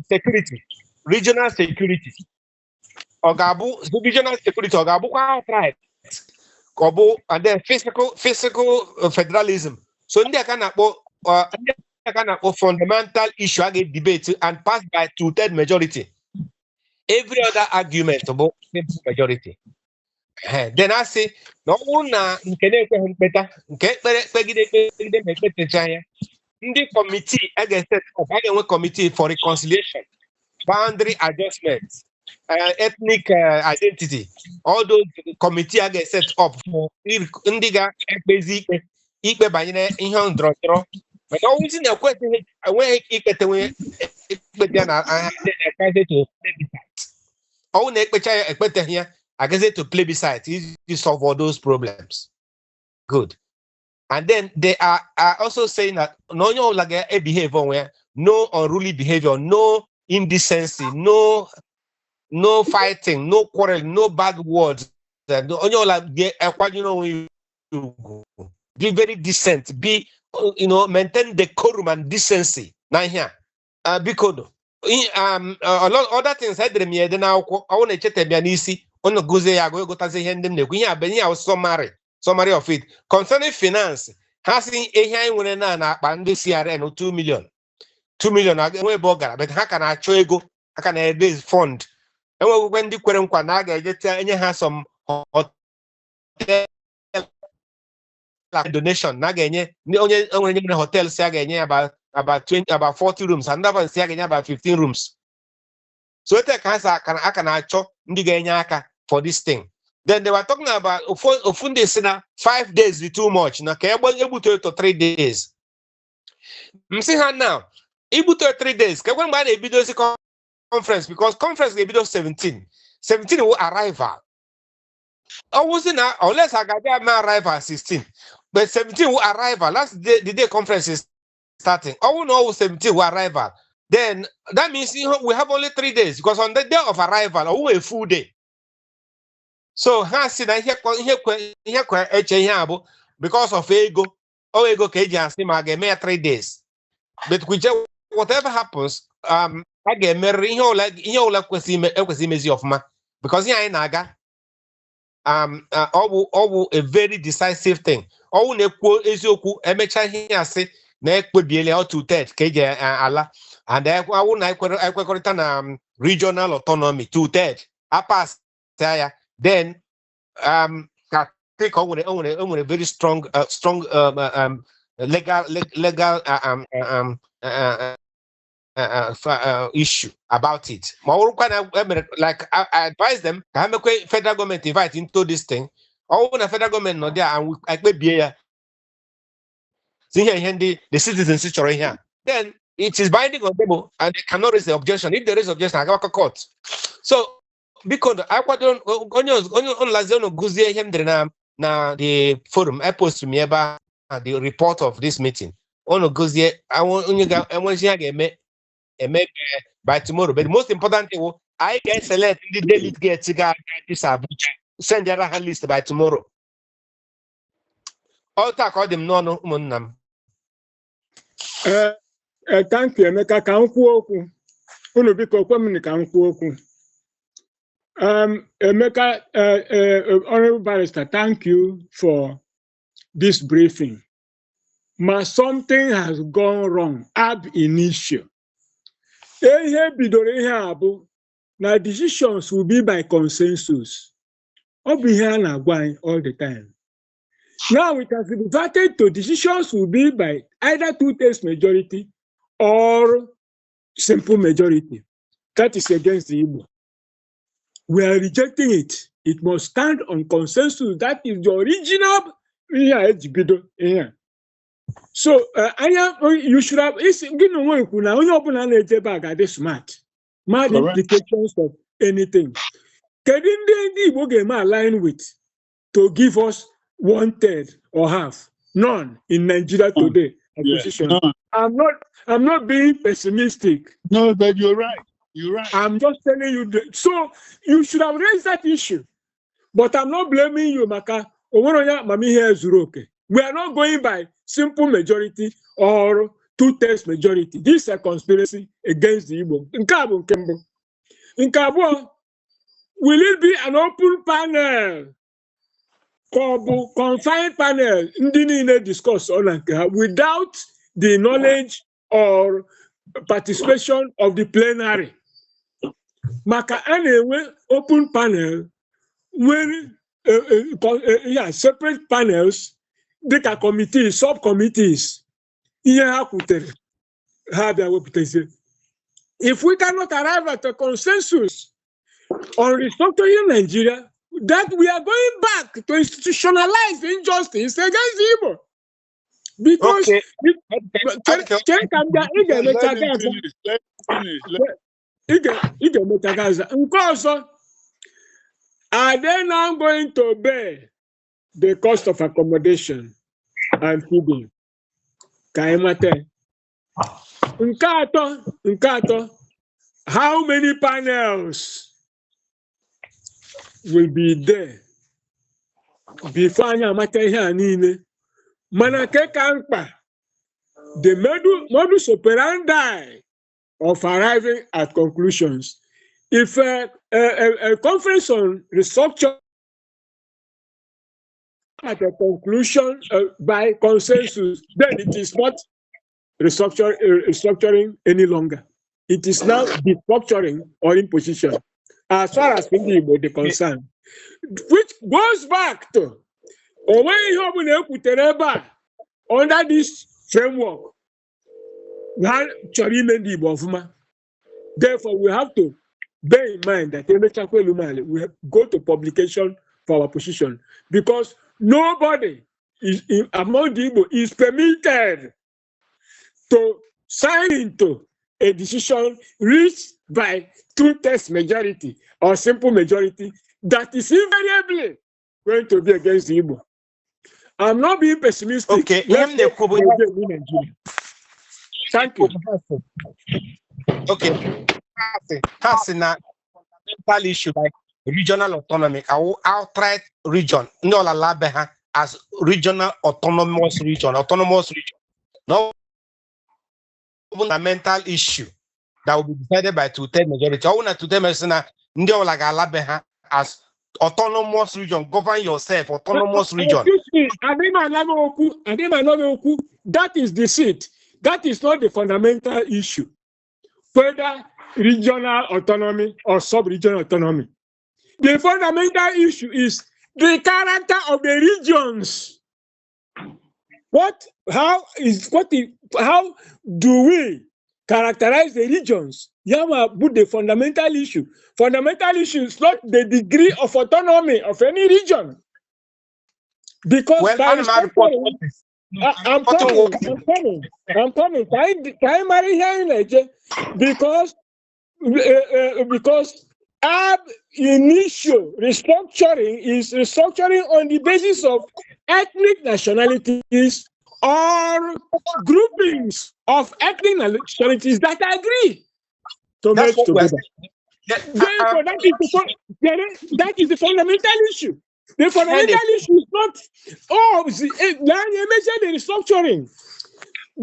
security, regional security. Ogabu, regional security, Ogabu right. Kobo, and then physical federalism. So India can fundamental issue against debate and passed by 2/3 majority. Every other argument about simple majority. Then I say, no one better. The committee against committee for reconciliation, boundary adjustments, ethnic identity. All those committee against set up for indiga basic banyere ihe ndọrọndọrọ. But always in the question, when I guess to plebiscite to solve all those problems. Good. And then they are also saying that no like a behavior where no unruly behavior, no indecency, no fighting, no quarrel, no bad words. Be very decent, be maintain decorum and decency. Now here, because a lot of other things had them here. Then I want to check the on the goose. I go to say him. We have been here summary of it concerning finance. Has in a when na this CRN 2 million. 2 million but how can I show go? How can I raise fund? And when the Queren Quanaga has some donation, Naganye, only hotel Saganya about 40 rooms, and never Saganya about 15 rooms. So it can I chop Ndiganyaka for this thing. Then they were talking about Ofunde Sina 5 days is too much. Now, can I able to 3 days? I'm saying her now, able to 3 days. Can one buy a video conference because conference will be 17. 17 will arrive. I wasn't now, unless I got my arrival at 16. But 17 will arrive. Last day, the day conference is starting. I will know 17 will arrive. Then that means we have only 3 days because on the day of arrival, a full day. So because of ego, ego 3 days. But whatever happens, I get married of ma because here in Naga all a very decisive thing. All neku ezoku emecha here say na ekpebiele how to test KJ ala and I won't regional autonomy 2/3 I pass then take on a very strong legal issue about it. Like I advise them, federal government invite into this thing. Or when the federal government not there, and I could be here. See here, the citizens situation here. Then it is binding on them, and they cannot raise the objection. If there is objection, I go to court. So because I don't on Lazano Guzie him na the forum I post to me about the report of this meeting. On Guzie, I want to get by tomorrow. But the most important thing, I can select the delegate get this send the list by tomorrow. All talk all them no munam. Thank you, Emeka. Ka nkwu okwu. Unu biko kwem ka nkwu okwu. Emeka, Honorable Barrister, thank you for this briefing. Something has gone wrong ab initio. Now decisions will be by consensus. All the time. Now it has been reverted to decisions will be by either 2/3 majority or simple majority. That is against the Igbo. We are rejecting it. It must stand on consensus. That is the original. So, you should have smart implications of anything. Can the align with to give us 1/3 or half? None in Nigeria today. Yeah, I'm not being pessimistic. No, but you're right. You're right. I'm just telling you. So you should have raised that issue. But I'm not blaming you, Maka. We are not going by simple majority or 2/3 majority. This is a conspiracy against the Igbo. Nke abụọ, will it be an open panel? Confined panel, ndị niile discuss on nke ha without the knowledge or participation of the plenary. Maka a na-enwe open panel when separate panels, dịka committees, subcommittees, ihe ha kwutere ha bịa wepụtazie. If we cannot arrive at a consensus on restructuring Nigeria, that we are going back to institutionalize injustice against Igbo. Because are they now going to bear the cost of accommodation and feeding? Nkato, how many panels will be there before anya amata ihe a niile? Mana the modus operandi of arriving at conclusions. If a conference on restructure at a conclusion by consensus, then it is not restructuring any longer. It is now destructuring or imposition, as far as people are concerned, which goes back to under this framework. Therefore, we have to bear in mind that we go to publication for our position, because nobody among the Igbo is permitted to sign into a decision reached by 2/3 majority or simple majority that is invariably going to be against the Igbo. I'm not being pessimistic. Okay, thank you. Okay, that's a mental issue like regional autonomy, our outright region, no la as regional autonomous region. No fundamental issue that will be decided by 2/3 majority. I want to tell me as autonomous region, govern yourself, autonomous region. That is the seat. That is not the fundamental issue, whether regional autonomy or sub-regional autonomy. The fundamental issue is the character of the regions. How do we characterize the regions? But the fundamental issue. Fundamental issue is not the degree of autonomy of any region. Because I'm coming. Primary here, because ab initio restructuring is restructuring on the basis of ethnic nationalities or groupings of ethnic nationalities that agree to merge together. Therefore, that is the fundamental issue. The fundamental issue is not, the restructuring.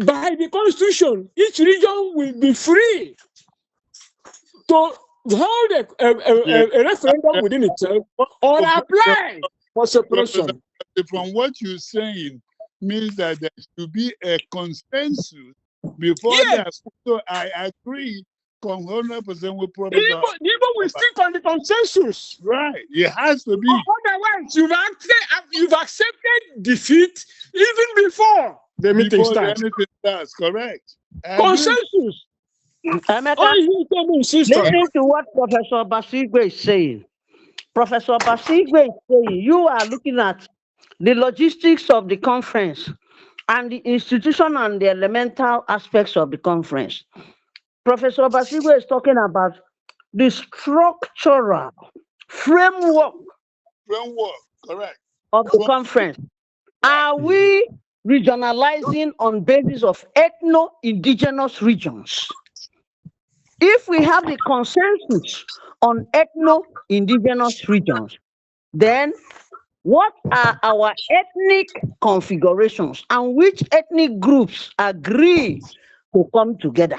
By the constitution, each region will be free to hold a referendum within itself or apply for separation. From what you're saying means that there should be a consensus before that. So I agree 100% with Professor. Even we stick on the consensus. Right, it has to be. Otherwise, you've accepted defeat even before the meeting starts. That's correct. Consensus. Listen to what Professor Basigwe is saying. Professor Basigwe is saying you are looking at the logistics of the conference and the institution and the elemental aspects of the conference. Professor Basigwe is talking about the structural framework correct, of the conference. Are we regionalizing on basis of ethno-indigenous regions? If we have the consensus on ethno-indigenous regions, then what are our ethnic configurations and which ethnic groups agree to come together.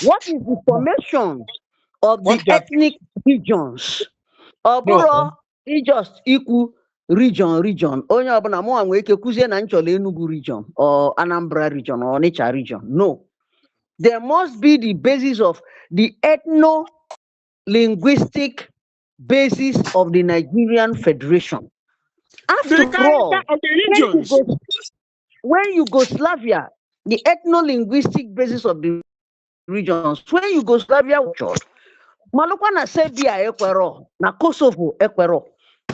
What is the formation of the What that? ethnic regions? No. Ọbụrụ just ikwu region. Onye ọbụla mụ nwee ike kwuzie na nchọrọ Enugu region or Anambra region or Onitsha region. No. There must be the basis of the ethno-linguistic basis of the Nigerian Federation. After The character all, of the regions. when Yugoslavia, the ethno-linguistic basis of the regions, when Yugoslavia was short, Malukwa na Serbia ekwero, na Kosovo ekwero,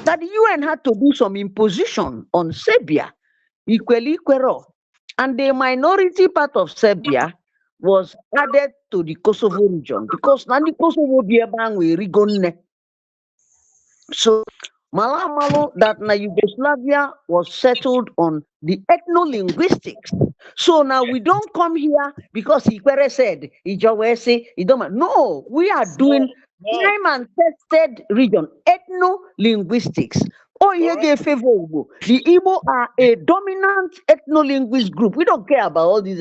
that the UN had to do some imposition on Serbia, equally ekwero, and the minority part of Serbia was added to the Kosovo region because now the Kosovo be rigonne. So Malamalo that na Yugoslavia was settled on the ethno-linguistics. So now we don't come here because Ikwere said, Ijawese, Idoma. No, we are doing time and tested region, ethno-linguistics. Oh, the Igbo are a dominant ethno-linguist group. We don't care about all these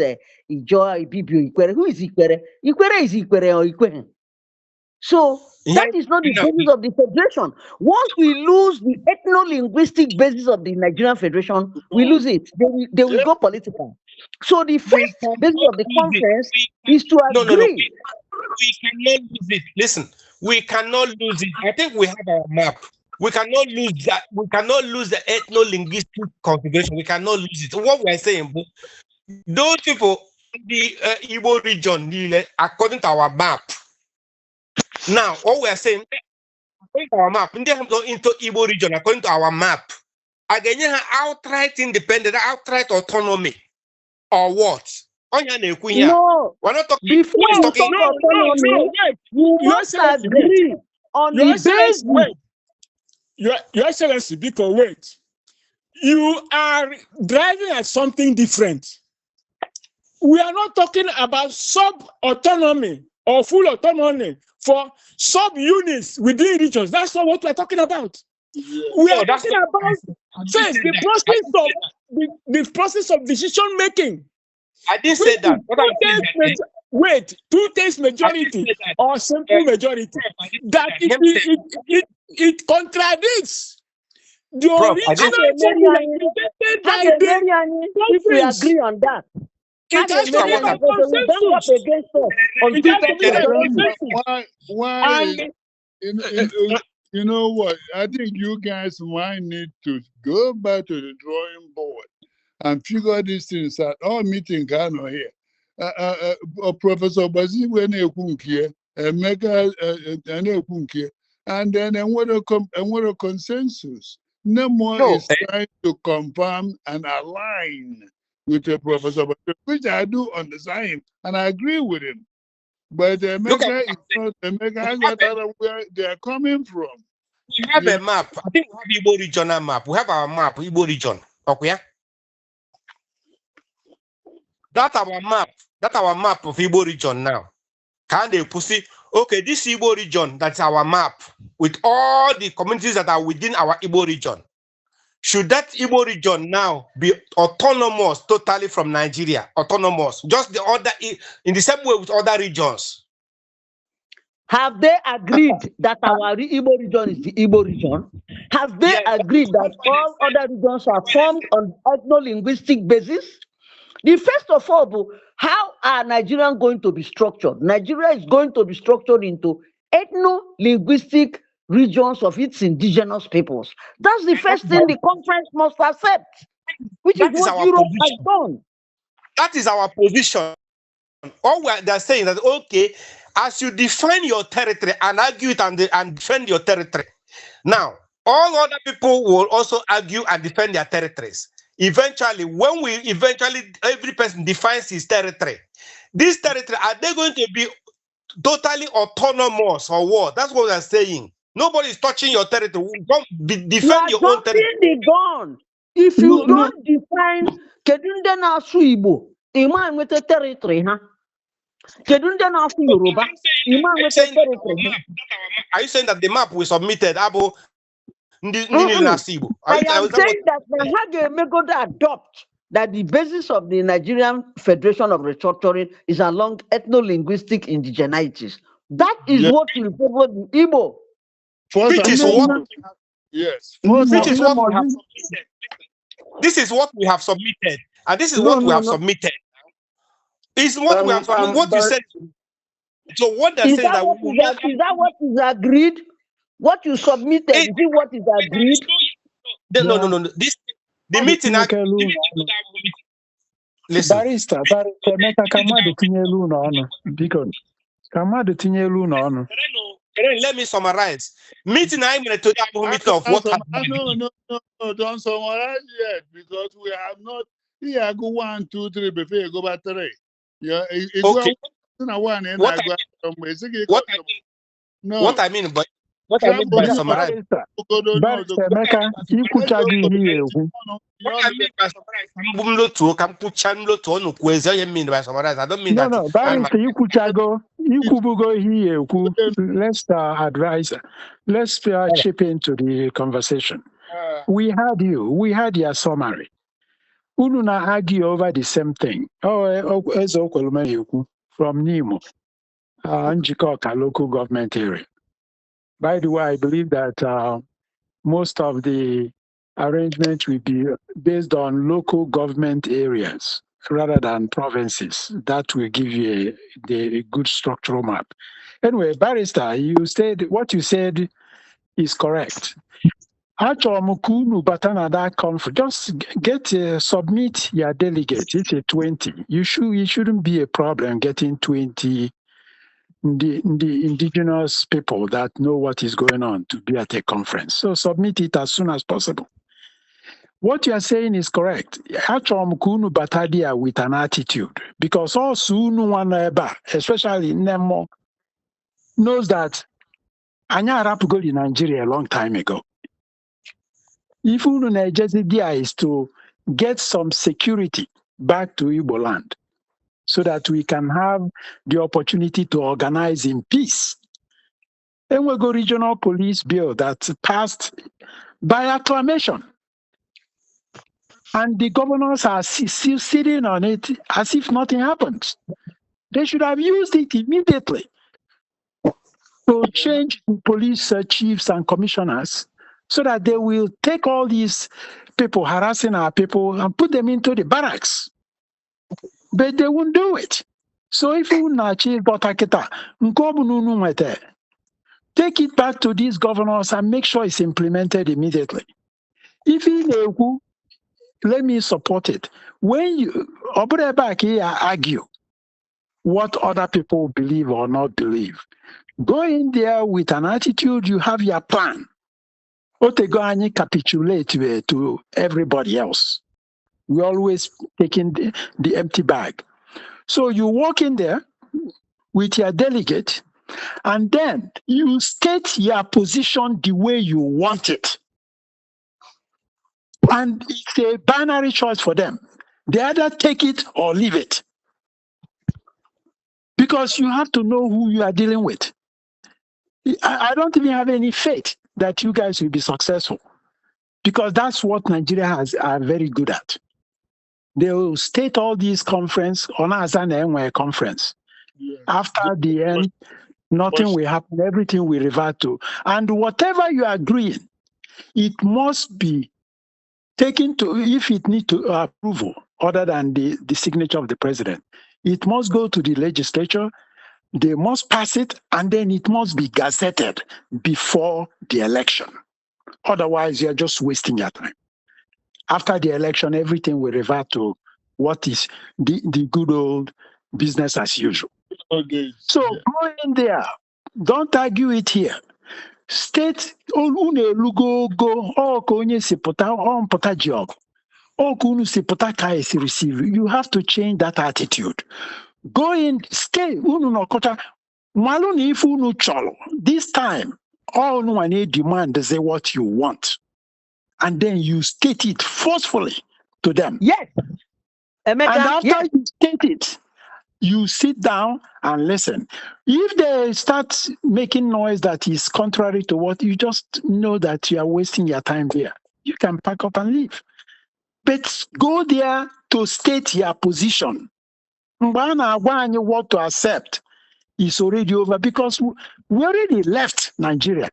Ijoa, Ibibio, Ikwere. Who is Ikwere? Ikwere is Ikwere or Ikwere. So that is not the basis of the federation. Once we lose the ethno-linguistic basis of the Nigerian Federation, we lose it. They will go political. So the first basis of the conference is to agree. We cannot lose it. Listen, we cannot lose it. I think we have our map. We cannot lose that. We cannot lose the ethno-linguistic configuration. We cannot lose it. What we are saying, those people, the Igbo region, according to our map. Now, what we are saying, according to our map, into Igbo region, according to our map, again, you have outright independent, outright autonomy, or what? No, we're not talking. Before you talk autonomy, you must agree on the basis. Your Excellency, because wait, you are driving at something different. We are not talking about sub-autonomy or full autonomy for sub-units within regions. That's not what we're talking about. We are talking about first the process of decision making. I didn't say that. Wait, two-thirds majority or simple majority. That it contradicts the original if we agree on that. It has to be a consensus. You know what? I think you guys might need to go back to the drawing board and figure these things out. Our meeting can here. Professor Basigwe Nekunkie, Mega Nekunkie, and then what a consensus. No more is trying to confirm and align with the Professor Basigwe, which I do understand and I agree with him. But the Mega is not the Mega where they are coming from. We have a map. I think we have Igbo regional map. We have our map, Igbo region. Okay. That's our map of Igbo region now. Can they pussy? Okay, this Igbo region, that's our map with all the communities that are within our Igbo region. Should that Igbo region now be autonomous totally from Nigeria? Autonomous, just the other in the same way with other regions. Have they agreed that our Igbo region is the Igbo region? Have they agreed that all other regions are formed on ethno-linguistic basis? The first of all, how are Nigerians going to be structured? Nigeria is going to be structured into ethno-linguistic regions of its indigenous peoples. That's the first thing the conference must accept, which is what Europe has done. That is our position. All they're saying that, okay, as you define your territory and argue it and defend your territory, now all other people will also argue and defend their territories. Eventually, every person defines his territory. This territory, are they going to be totally autonomous or what? That's what they're saying. Nobody is touching your territory. Defend your own territory. The gun. If you don't define Kedunde na Igbo, Iman with the territory, huh? Kedunde na Yoruba, Iman with the territory. Are you saying that the map we submitted, I am saying that Hage may go to adopt that the basis of the Nigerian Federation of Restructuring is along ethno-linguistic indigenities. That is Yes. what will favor the Igbo. First Which and is foremost, what yes. which First is and what we have submitted. This is what we have submitted, and this is No, what we no, have no. submitted. It's what we have submitted. What you said. So what they're Is saying is that that what we will is, not is that what is agreed? What you submitted, have. is it what is agreed? No. This the meeting actually. Listen. Barrister Emeka, ka mmadụ tinyelu n'ọnụ biko, ka mmadụ tinyelu n'ọnụ. Let me summarize. Meeting I mean today meeting of what happened. No, don't summarize yet because we have not. Here, go 1, 2, 3 before you go back 3. Yeah, Okay. What I mean by summarize. Barrister Emeka, ikwuchago ihe ya ekwu. What I mean by summarize, I don't mean that. No, Barrister ikwuchago, ikwubugo ihe ya ekwu. Let's advise, let's chip into the conversation. We had your summary. Unu na argue over the same thing. Eze Okwulume ekwu from Nimo, Njikoka local government area. By the way, I believe that most of the arrangements will be based on local government areas rather than provinces. That will give you a good structural map. Anyway, Barrister, what you said is correct. Achọrọ batana that conference. Just submit your delegates. It's a 20. It shouldn't be a problem getting 20 the indigenous people that know what is going on to be at a conference. So submit it as soon as possible. What you are saying is correct. Achọrọ batadia with an attitude because also especially Nemo, knows that Anya Arapugo in Nigeria a long time ago. If idea is to get some security back to Igbo land so that we can have the opportunity to organize in peace. Then we go regional police bill that passed by acclamation. And the governors are still sitting on it as if nothing happened. They should have used it immediately to change the police chiefs and commissioners so that they will take all these people harassing our people and put them into the barracks. But they won't do it. So if you achieve Botaketa, take it back to these governors and make sure it's implemented immediately. If you let me support it. When you argue what other people believe or not believe, go in there with an attitude, you have your plan. Otegani capitulate to everybody else. We're always taking the empty bag. So you walk in there with your delegate, and then you state your position the way you want it. And it's a binary choice for them. They either take it or leave it. Because you have to know who you are dealing with. I don't even have any faith that you guys will be successful. Because that's what Nigeria are very good at. They will state all these conference on a conference. Yes. After the end, nothing will happen, everything will revert to. And whatever you agree, it must be taken to, if it needs to approval other than the signature of the president, it must go to the legislature, they must pass it, and then it must be gazetted before the election. Otherwise, you're just wasting your time. After the election, everything will revert to what is the good old business as usual. Okay. So go in there. Don't argue it here. State receive. You have to change that attitude. Go in, stay. This time, all one demand is what you want. And then you state it forcefully to them. Yes. And after you state it, you sit down and listen. If they start making noise that is contrary to what you just know that you are wasting your time there, you can pack up and leave. But go there to state your position. What to accept is already over because we already left Nigeria.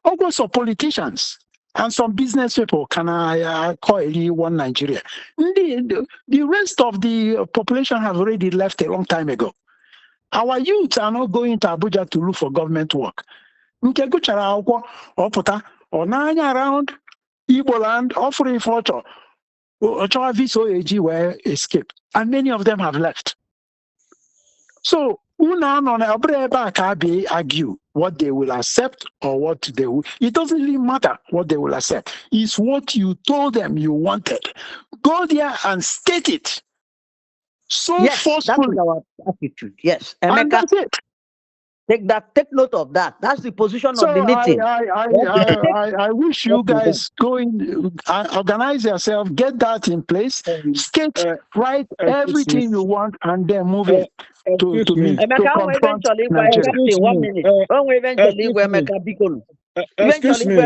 Also, politicians and some business people can call it one Nigeria. The rest of the population has already left a long time ago. Our youths are not going to Abuja to look for government work. Around Igbo land, offering photo, VSOAG were escaped, and many of them have left. So, argue what they will accept or what they will. It doesn't really matter what they will accept. It's what you told them you wanted. Go there and state it. So yes, forcefully. That is our attitude. Yes, And that's it. Take note of that. That's the position So of the meeting. I wish you guys go in, organize yourself, get that in place, state, write everything you want, and then move it to confront Nigeria. 1 minute. Eventually,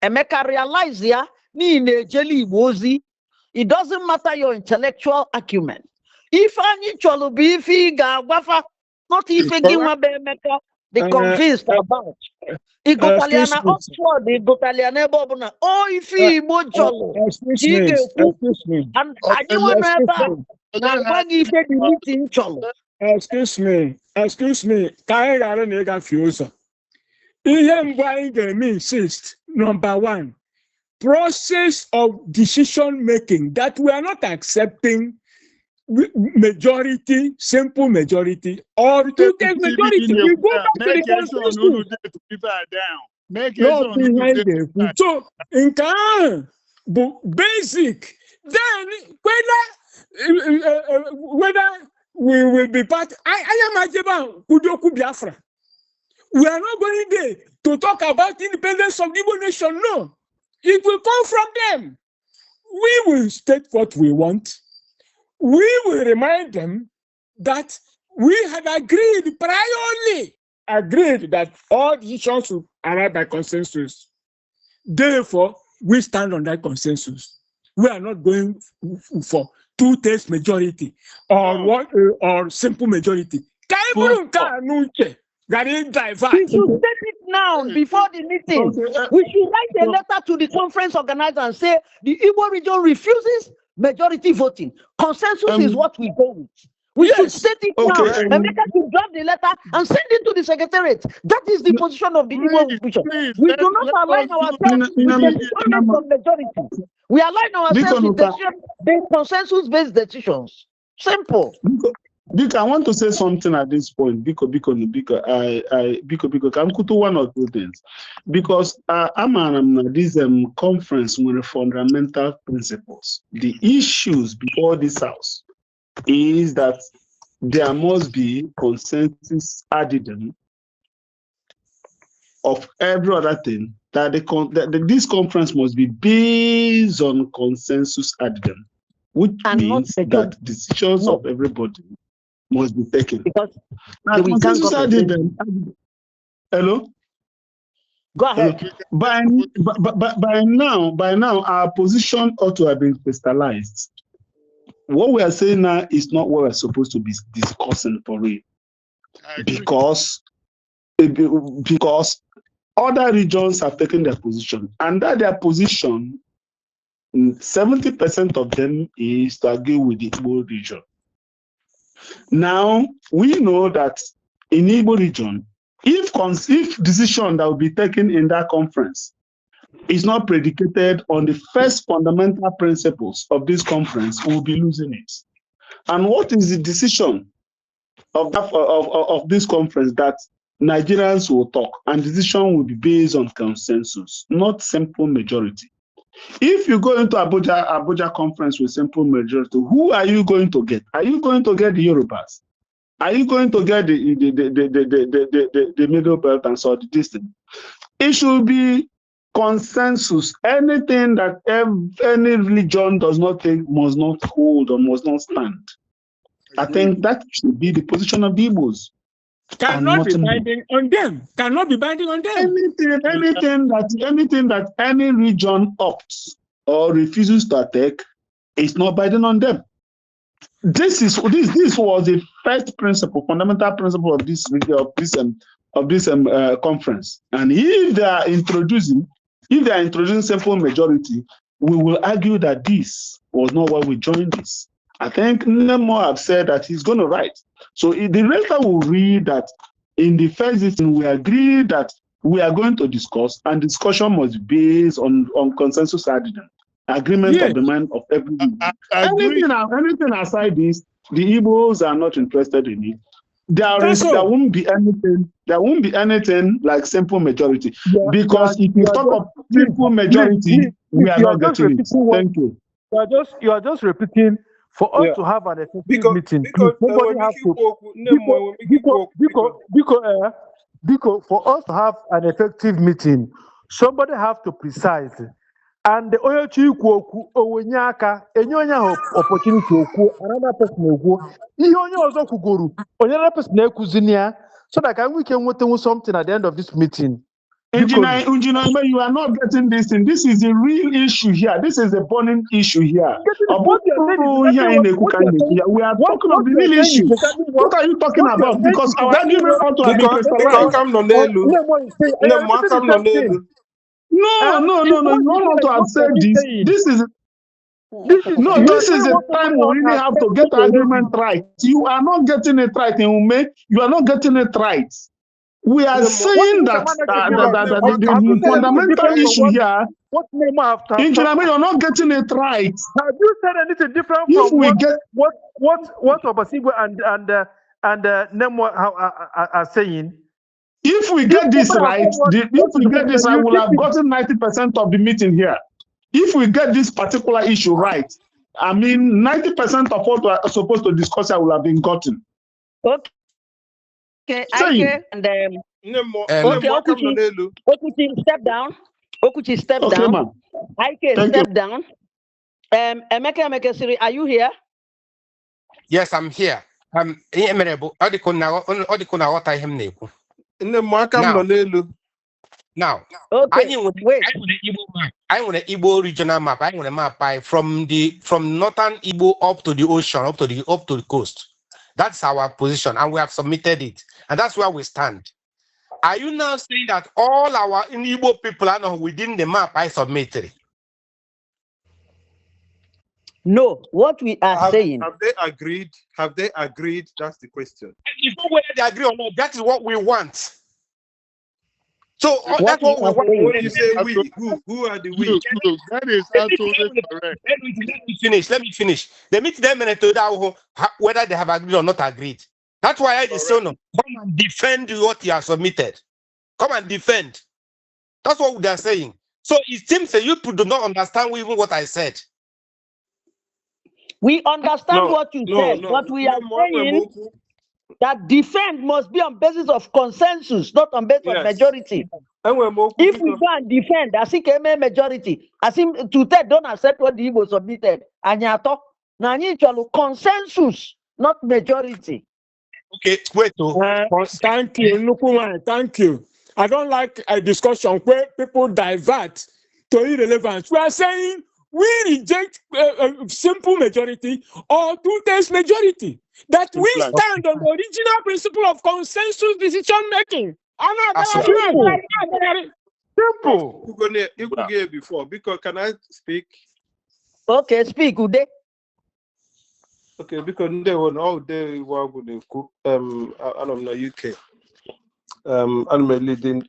Emeka realize it doesn't matter your intellectual acumen. If any cholo be if he wafa. Not if Emeka they convinced about. Igotaliana Oxford, Igotaliana Bobuna. Oh, if he mojolo. Excuse me. And I don't want the meeting cholo. Excuse me. Kaira nega fuso. Ian buying me insist. Number one, process of decision making that we are not accepting. Majority, simple majority, or two-thirds majority. We go back to the constitution. Not behind them. So, in Quran, basic. Then, whether we will be part, I am Ajeba Kudoku Biafra. We are not going there to talk about independence of the Igbo nation. No, it will come from them. We will state what we want. We will remind them that we had priorly agreed that all decisions should arrive by consensus. Therefore, we stand on that consensus. We are not going for two-thirds majority or simple majority. We should state it now before the meeting. We should write a letter to the conference organizer and say the Igbo region refuses majority voting. Consensus is what we go with. We should state it now. Emeka should draft the letter and send it to the secretariat. That is the position of the Igbo region. We do not align ourselves with the majority. We align ourselves with consensus-based decisions. Simple. I want to say something at this point because I'm to one or two things. Because I'm this conference with fundamental principles. The issues before this house is that there must be consensus added of every other thing that this conference must be based on consensus added, which means that decisions of everybody must be taken. Because hello? Go ahead. By now, our position ought to have been crystallized. What we are saying now is not what we're supposed to be discussing for real. Because other regions have taken their position. And that their position, 70% of them is to agree with the Igbo region. Now, we know that in Igbo region, if decision that will be taken in that conference is not predicated on the first fundamental principles of this conference, we will be losing it. And what is the decision of this conference? That Nigerians will talk, and decision will be based on consensus, not simple majority. If you go into Abuja conference with simple majority, who are you going to get? Are you going to get the Yorubas? Are you going to get the middle belt and so the distance? It should be consensus. Anything that any religion does not take must not hold or must not stand. I think that should be the position of the Igbos. Cannot be binding on them. Cannot be binding on them. Anything that any region opts or refuses to take It's not binding on them. This was the first principle, fundamental principle of this conference. And if they are introducing simple majority, we will argue that this was not why we joined this. I think Nemo have said that he's going to write. So the rest will read that in the first instance, we agree that we are going to discuss, and discussion must be based on consensus agreement of the mind of everyone. Anything aside this, the Igbos are not interested in it. There won't be anything like simple majority. Because if you talk of simple majority, we are not getting it. Thank you. You are just repeating for us to have an effective meeting. Because for us to have an effective meeting, somebody have to precise. And the opportunity another person so that we can do something at the end of this meeting. Engineer, you are not getting this thing. This is a real issue here. This is a burning issue here. We are talking of the real issue. What are you talking about? Because our argument ought to have been crystallized. No. You want to have said this. This is the time we really have to get the argument right. You are not getting it right, Ume. You are not getting it right. We are saying that the fundamental issue here, Engineer, you're not getting it right. Have you said anything different from what Obasigwe and Nemo are saying? If we get this right, I will have gotten 90% of the meeting here. If we get this particular issue right, I mean, 90% of what we are supposed to discuss here will have been gotten. Okay, and Okuchi, step down. Okuchi, step down. Ike, step down. Emeka Siri, are you here? Yes, I'm here. Now, okay, wait. I want an Igbo regional map. I want a map from northern Igbo up to the ocean, up to the coast. That's our position, and we have submitted it, and that's where we stand. Are you now saying that all our Igbo people are not within the map I submitted? No, what we are saying. Have they agreed? Have they agreed? That's the question. It's not whether they agree or not. That is what we want. So that's what we want. When you say we, who are the we? That is absolutely correct. Let me finish. They meet them and to whether they have agreed or not agreed. That's why I just say no. Come and defend what you have submitted. Come and defend. That's what they are saying. So it seems that you do not understand even what I said. We understand what you said, but we are saying that defend must be on basis of consensus, not on basis of majority. If we go and defend, as it came a majority, as him to don't accept what the Igbo submitted, and you talk now consensus, not majority. Okay, wait. Thank you, Nukuman. Thank you. I don't like a discussion where people divert to irrelevance. We are saying we reject a simple majority or 2/3 majority. That we stand on the original principle of consensus decision making. Simple. You could get before because can I speak? Okay, speak, Ude. Okay, because they were all day working in UK. I'm leading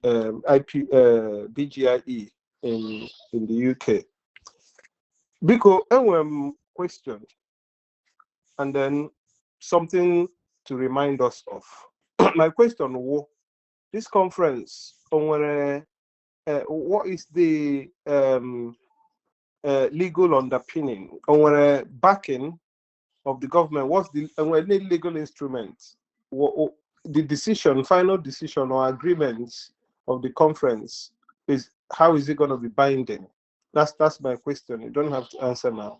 BGIE in the UK. Because question, and then something to remind us of. My question was, this conference, what is the legal underpinning, backing of the government? What's the legal instrument? The final decision or agreements of the conference is how is it going to be binding? That's my question. You don't have to answer now.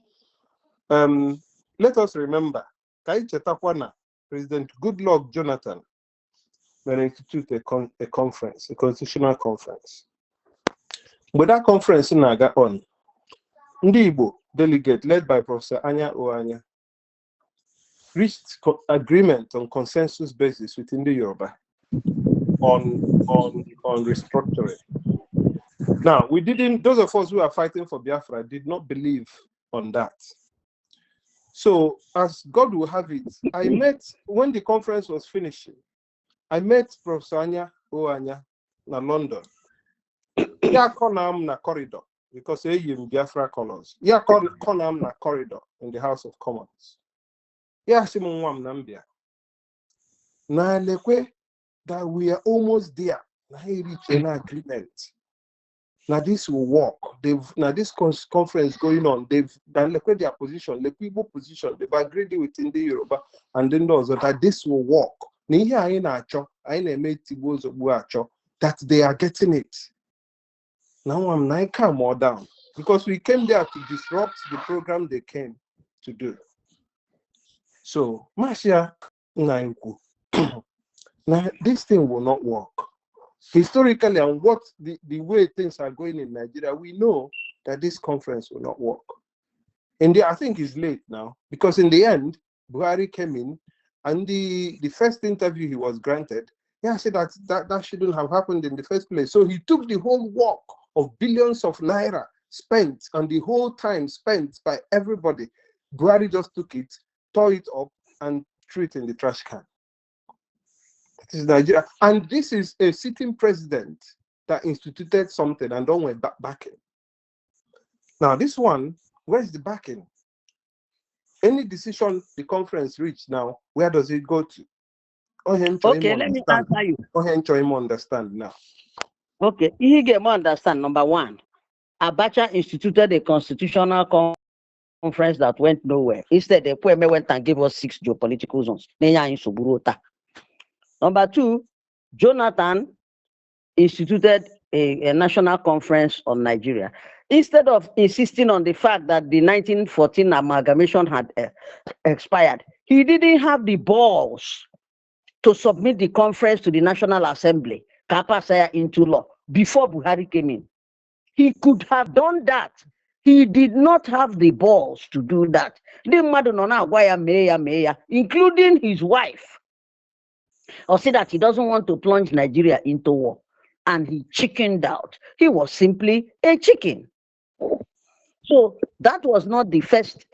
Let us remember, President Goodluck Jonathan will institute a conference, a constitutional conference. But that conference in Naga on, Ndi Igbo delegate led by Professor Anya Oanya reached agreement on consensus basis within the Yoruba on restructuring. Now, we didn't, those of us who are fighting for Biafra did not believe on that. So, as God will have it, I met, when the conference was finishing, I met Professor Anya Oanya na London. Yeah, Konam na corridor, because he in Biafra colors. Yeah, Konam na corridor in the House of Commons. Yeah, Simon Wam Nambia. Na lekwe that we are almost there. Now he reached an agreement. Now this will work. Now this conference going on. They've done lekwe their position, the people position. They've agreed within the Yoruba, and then those that this will work. That they are getting it. Now I'm Naika more down because we came there to disrupt the program they came to do. So, Marcia Nainku, now this thing will not work. Historically, and what the way things are going in Nigeria, we know that this conference will not work. And I think it's late now because in the end, Buhari came in and the first interview he was granted, I said that shouldn't have happened in the first place. So he took the whole work of billions of naira spent and the whole time spent by everybody. Buhari just took it, tore it up, and threw it in the trash can. That is Nigeria. And this is a sitting president that instituted something and don't went backing. Now, this one, where's the backing? Any decision the conference reached now, where does it go to? Okay, let me answer you. Understand now. Okay, he get understand. Number one, Abacha instituted a constitutional conference that went nowhere. Instead, the PMA went and gave us 6 geopolitical zones. Number two, Jonathan instituted a national conference on Nigeria. Instead of insisting on the fact that the 1914 amalgamation had expired, he didn't have the balls to submit the conference to the National Assembly, Kapasaya into law, before Buhari came in. He could have done that. He did not have the balls to do that. Including his wife, or say that he doesn't want to plunge Nigeria into war. And he chickened out. He was simply a chicken. So that was not the first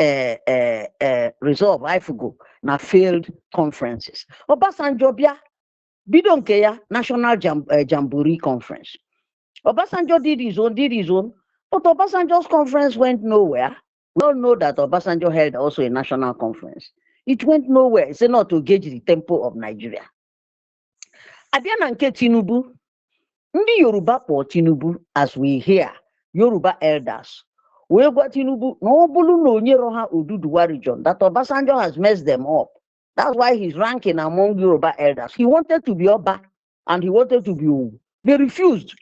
resolve I forgo na failed conferences. Obasanjo bia Bidonkeya National Jamboree Conference. Obasanjo did his own, but Obasanjo's conference went nowhere. We all know that Obasanjo held also a national conference. It went nowhere. It's not to gauge the tempo of Nigeria. Abia nke Tinubu, ndị Yoruba for Tinubu, as we hear, Yoruba elders, we got Tinubu, no bulu no Nyeroha Oduduwa region, that Obasanjo has messed them up. That's why he's ranking among Yoruba elders. He wanted to be Oba and he wanted to be Owu. They refused.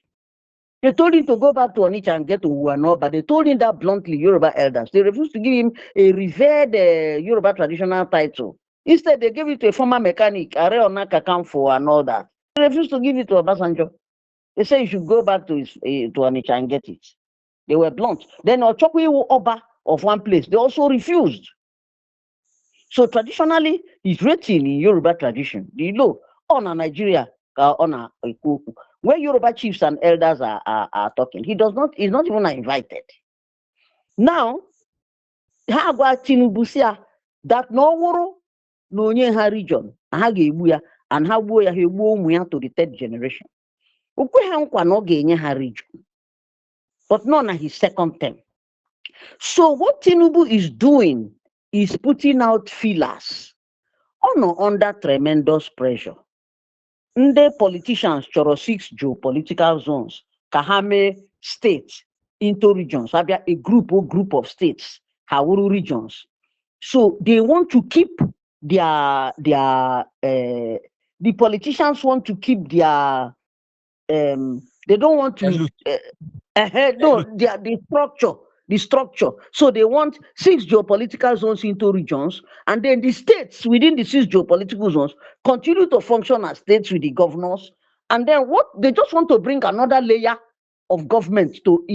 They told him to go back to Onitsha and get to Uwano, but they told him that bluntly, Yoruba elders. They refused to give him a revered Yoruba traditional title. Instead, they gave it to a former mechanic, Are Onaka Kamfo and all that. They refused to give it to Obasanjo. They say you should go back to Onitsha and get it. They were blunt. Then Ochokwe Oba of one place, they also refused. So traditionally, he's written in Yoruba tradition. You know, on Nigeria, on where Yoruba chiefs and elders are talking, he's not even invited. Now, Hagwa Tinubusia, that no woro no nye region, Hagebuya, and Habuya Hebu to the 3rd generation. But none of his 2nd term. So what Tinubu is doing is putting out feelers under tremendous pressure. The politicians choro 6 geopolitical zones, Kahame states into regions, a group of states, Hawuru regions. So they want to keep the politicians want to keep their they don't want to the structure. So they want 6 geopolitical zones into regions, and then the states within the 6 geopolitical zones continue to function as states with the governors. And then what they just want to bring another layer of government to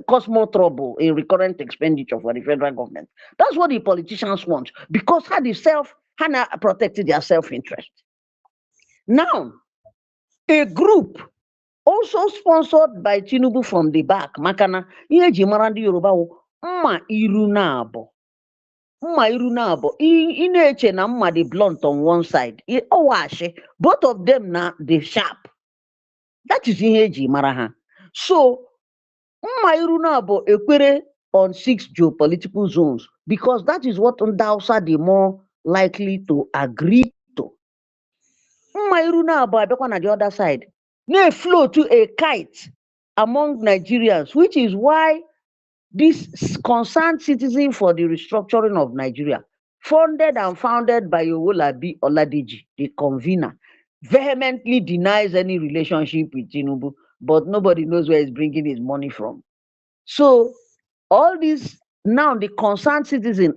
cause more trouble in recurrent expenditure for the federal government. That's what the politicians want, because Hannah protected their self-interest. Now, a group also sponsored by Tinubu from the back, Makana, Yoruba, Mma iru na-abọ. Ineche na mma the blunt on one side. Both of them na the sharp. That is ihe eji mara ha. So, mma iru na-abọ ekwere on 6 geopolitical zones, because that is what Ndausa the more likely to agree to. Mma iru na-abọ abekwa na the other side. They flow to a kite among Nigerians, which is why this concerned citizen for the restructuring of Nigeria, funded and founded by Owolabi Oladeji, the convener, vehemently denies any relationship with Tinubu, but nobody knows where he's bringing his money from. So all these, now the concerned citizens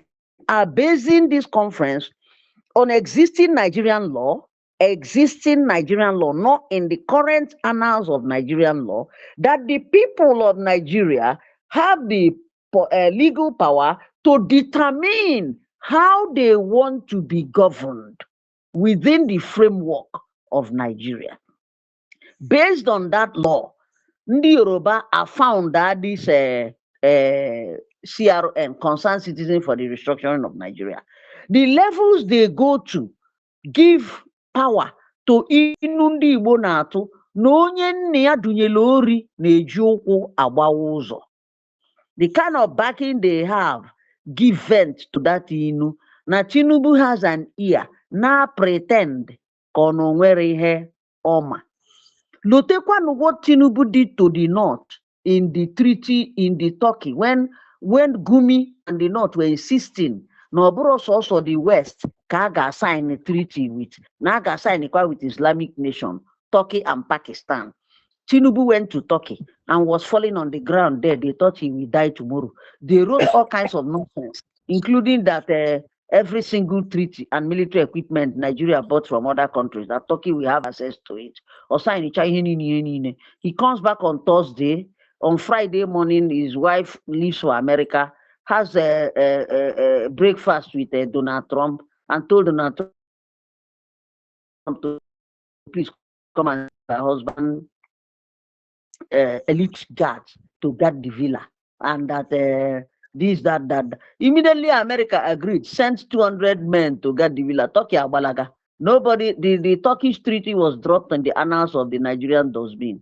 are basing this conference on existing Nigerian law, not in the current annals of Nigerian law, that the people of Nigeria have the legal power to determine how they want to be governed within the framework of Nigeria. Based on that law, Ndi Yoruba are found that this CRN, Concerned Citizen for the Restructuring of Nigeria, the levels they go to give power to Inundi Igbo na-atụ na onye nne ya dunyere ori na-eji ụkwụ agbawa ụzọ. The kind of backing they have give vent to that inu. Na Tinubu has an ear, na pretend ka ọ na nwere ihe ọma. Lotekwanu what Tinubu did to the North in the treaty in the Turkey when Gumi and the North were insisting na ọ bụrụ sọsọ the West ka a ga-sign a treaty with, na a ga-sign with Islamic nation, Turkey and Pakistan. Tinubu went to Turkey and was falling on the ground there. They thought he will die tomorrow. They wrote all kinds of nonsense, including that every single treaty and military equipment Nigeria bought from other countries, that Turkey will have access to it. He comes back on Thursday. On Friday morning, his wife leaves for America, has a breakfast with Donald Trump, and told Donald Trump to please come and her husband elite guards to guard the villa, and that that. Immediately America agreed, sent 200 men to guard the villa. Turkey abalaga. Nobody, the Turkish treaty was dropped in the annals of the Nigerian dustbin.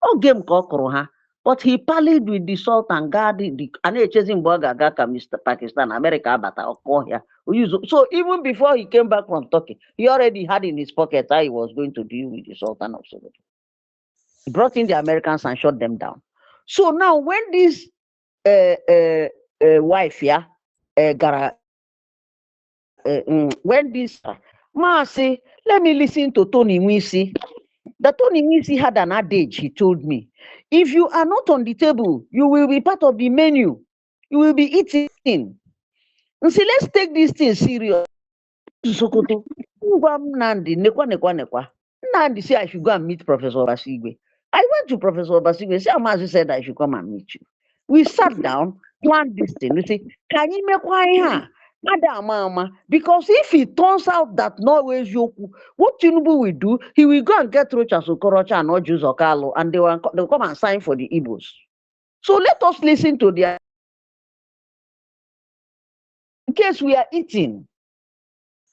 Oh, game kokoroha. But he parleyed with the Sultan, guarded the chasing Mr. Pakistan, America, here. So even before he came back from Turkey, he already had in his pocket how he was going to deal with the Sultan of Sokoto. He brought in the Americans and shut them down. So now when this wife, when this ma say, let me listen to Tony Nwisi. The Tony Nwisi had an adage, he told me. If you are not on the table, you will be part of the menu. You will be eating. And say, let's take this thing serious. Sokoto. Nandi say I should go and meet Professor Basigwe. I went to Professor Basigwe. Amazi said I should come and meet you. We sat down, planned this thing. We say, can you make one? Because if it turns out that Norway Joku, what Tinubu will do, he will go and get Rocha Sokorocha and Oju Zokalo, and they'll come and sign for the Igbos. So let us listen to their. In case we are eating,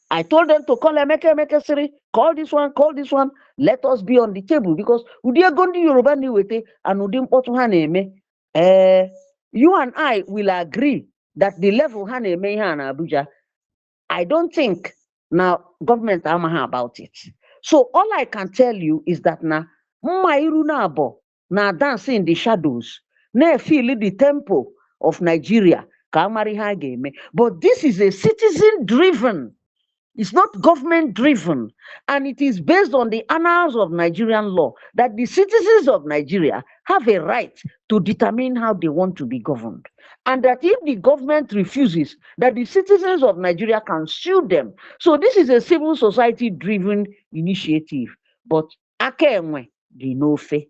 I told them to call Emeka Siri, call this one, let us be on the table, because Udia Gondi Yoruba Niwete and Udim Otuhaneme, you and I will agree that the level Hane Meha and Abuja, I don't think now government amaha about it. So all I can tell you is that na Mairu Nabo na dance in the shadows, na feel the tempo of Nigeria, Kamari Hageme. But this is a citizen driven. It's not government driven, and it is based on the annals of Nigerian law that the citizens of Nigeria have a right to determine how they want to be governed. And that if the government refuses, that the citizens of Nigeria can sue them. So this is a civil society driven initiative. But Akemwe, the no fe.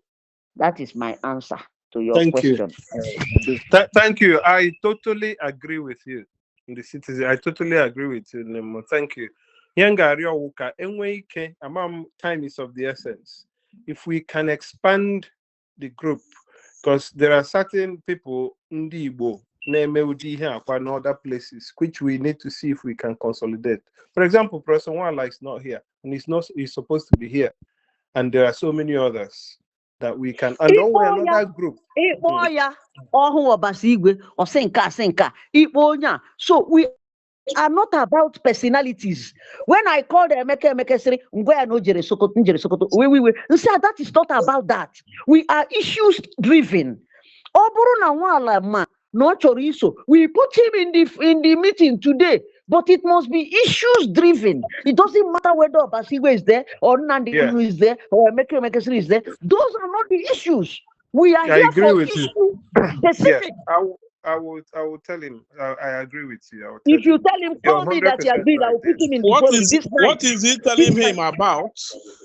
That is my answer to your Thank question. Thank you. I totally agree with you. The citizen, I totally agree with you, Nemo. Thank you. Yanga Ryowuka, Enweike, among time is of the essence. If we can expand the group, because there are certain people in the Igbo, and other places, which we need to see if we can consolidate. For example, Professor Wala is not here, and he's supposed to be here. And there are so many others that we can, and don't worry, another group. So we are not about personalities. When I call the Emeka say, that is not about that. We are issues driven. We put him in the meeting today, but it must be issues driven. It doesn't matter whether Basigwe is there or Nandi is there or Emeka is there. Those are not the issues. We are here for issues specific. I will tell him. I agree with you. If you tell him, call me that you agree, I will put him in the What is he telling him about?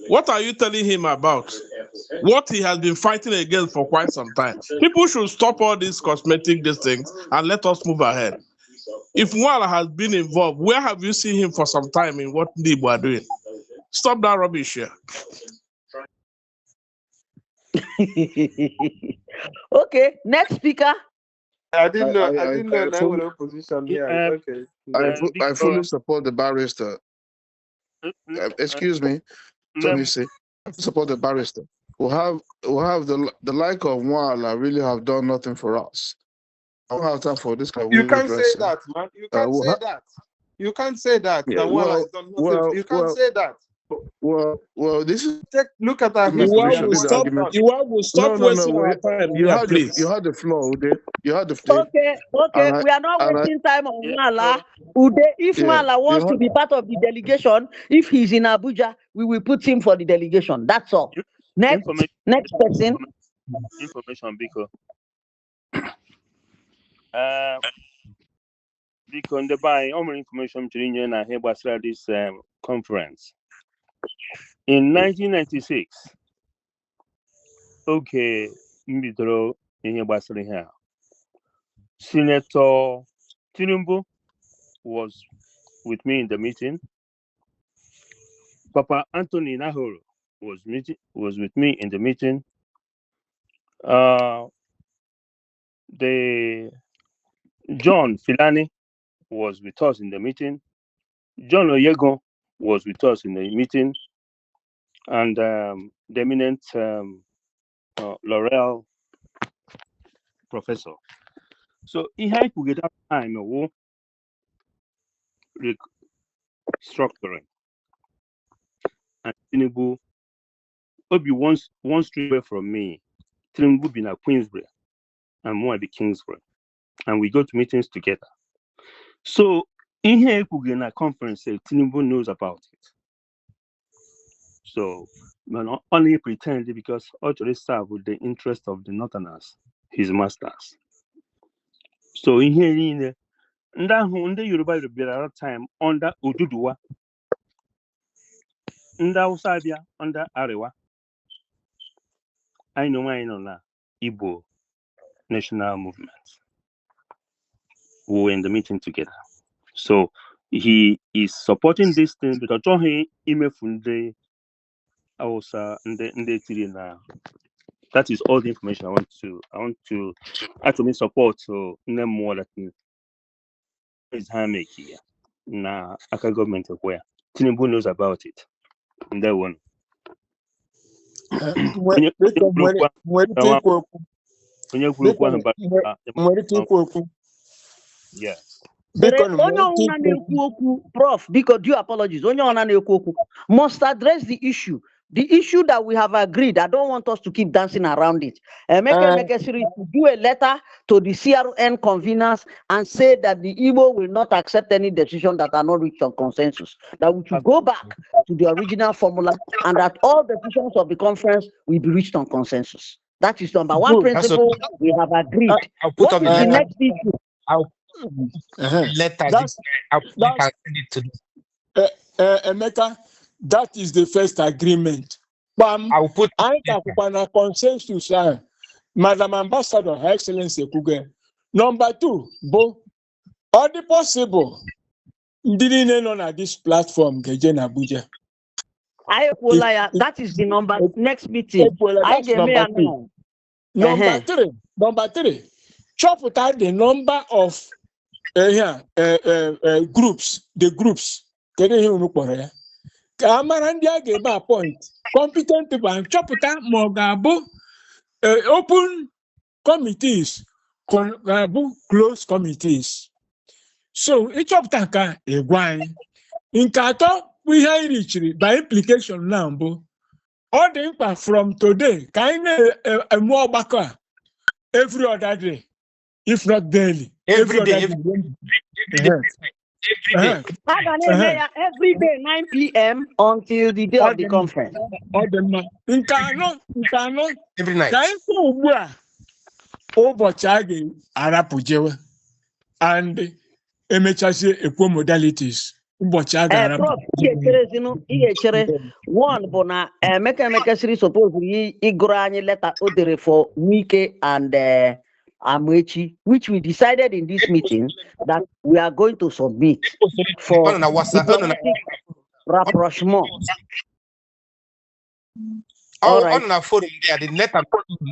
What are you telling him about? What he has been fighting against for quite some time. People should stop all these cosmetic things and let us move ahead. If Wala has been involved, where have you seen him for some time in what Nibo are doing? Stop that rubbish here. Okay, next speaker. I didn't know that was a position here. Okay. I fully support the barrister. Excuse me. Let me say, I support the barrister. We'll have the like of Wala really have done nothing for us. I don't have time for this kind of You can't say that, man. You can't say that. You can't say that. Yeah, you can't say that. Well, this is look at that. You will stop wasting our time. You had the floor, Ude. You had the floor. Okay. We are not wasting time on Mala. Ude, if Mala wants to be part of the delegation, if he's in Abuja, we will put him for the delegation. That's all. Next person. Information, Biko. Biko, the by all information to Union and here was this conference. In 1996, okay, Mbidro in Yabasari here. Senator Tinubu was with me in the meeting. Papa Anthony Nahoro was with me in the meeting. The John Filani was with us in the meeting. John Oyego was with us in the meeting, and the eminent Laurel professor. So he had to get that time structuring, and Tinubu be one street away from me. Tinubu be at Queensbury, and more at the Kingsbury, and we go to meetings together. So in here, we get a conference. Tinubu knows about it. So, not only pretend because already serve with the interest of the Northerners, his masters. So in here, under Yoruba will be a time under Oduduwa, under Osabia, under Arewa. I know Igbo national movement. We were in the meeting together. So he is supporting this thing because that is all the information I want to actually support. So no more that is handmade here. Now, Aka government aware. Tinubu knows about it. And that one. Yes. Prof, because due apologies, must address the issue. The issue that we have agreed, I don't want us to keep dancing around it. To do a letter to the CRN conveners and say that the Igbo will not accept any decision that are not reached on consensus. That we should go back to the original formula and that all decisions of the conference will be reached on consensus. That is number one principle we have agreed. What is the next issue? Emeka, that is the first agreement. Bam, I will put I can consensus. Madam Ambassador, Her Excellency Kuge. Number 2, Bo, all the possible didn't know on this platform, Gejen Abuja. That is the number next meeting. That's number 2. Number 3, chop out the number of groups, the groups. Kamarandia gave a point. Competent people and chop out Mogabo open committees, closed committees. So each of them can in Kato, we have reached by implication now. All the impact from today, kind of more back every other day, if not daily. Every day. Every day, 9 p.m. until the day of the conference. Every night. And modalities. One, Bona, Meka suppose we Igorani letter order for Wike and Amechi, which we decided in this meeting that we are going to submit for rapprochement. On our forum there, the letter,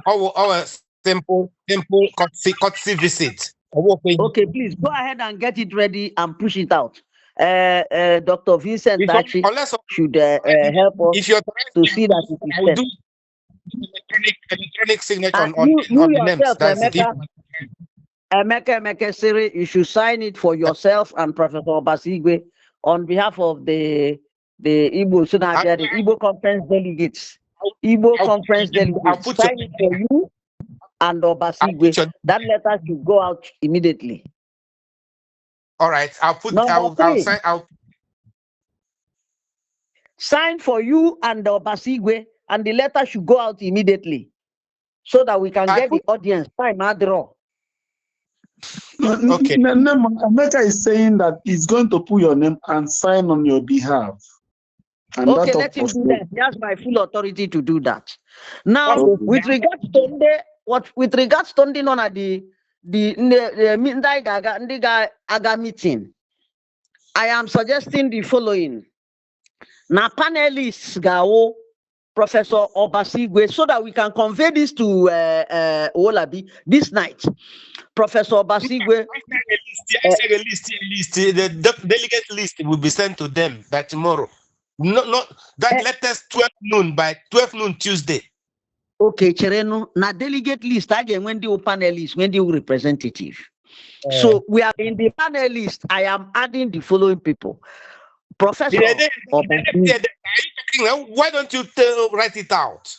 our simple courtesy visit. Okay, please go ahead and get it ready and push it out. Dr. Vincent Tachi should help us to see that it is sent. Electronic signature on the names. Emeka Siri, you should sign it for yourself and Professor Basigwe on behalf of the Igbo Sunabia, the Igbo conference delegates. Igbo conference delegates. Sign it for you and Basigwe. That letter should go out immediately. All right, I'll sign for you and Basigwe, and the letter should go out immediately so that we can get the audience. Time, draw. Okay. Emeka is saying that he's going to put your name and sign on your behalf. And okay, let him do that. He has my full authority to do that. Now, with regards to on the Aga meeting, I am suggesting the following. Now, panelists go Professor Obasigwe, so that we can convey this to Olabi this night. Professor Obasigwe. The delegate list will be sent to them by tomorrow. No, that latest 12 noon by 12 noon Tuesday. Okay, Chereno. Now delegate list again when the panelists, when the representative. So we are in the panel list. I am adding the following people. Professor. Why don't you write it out?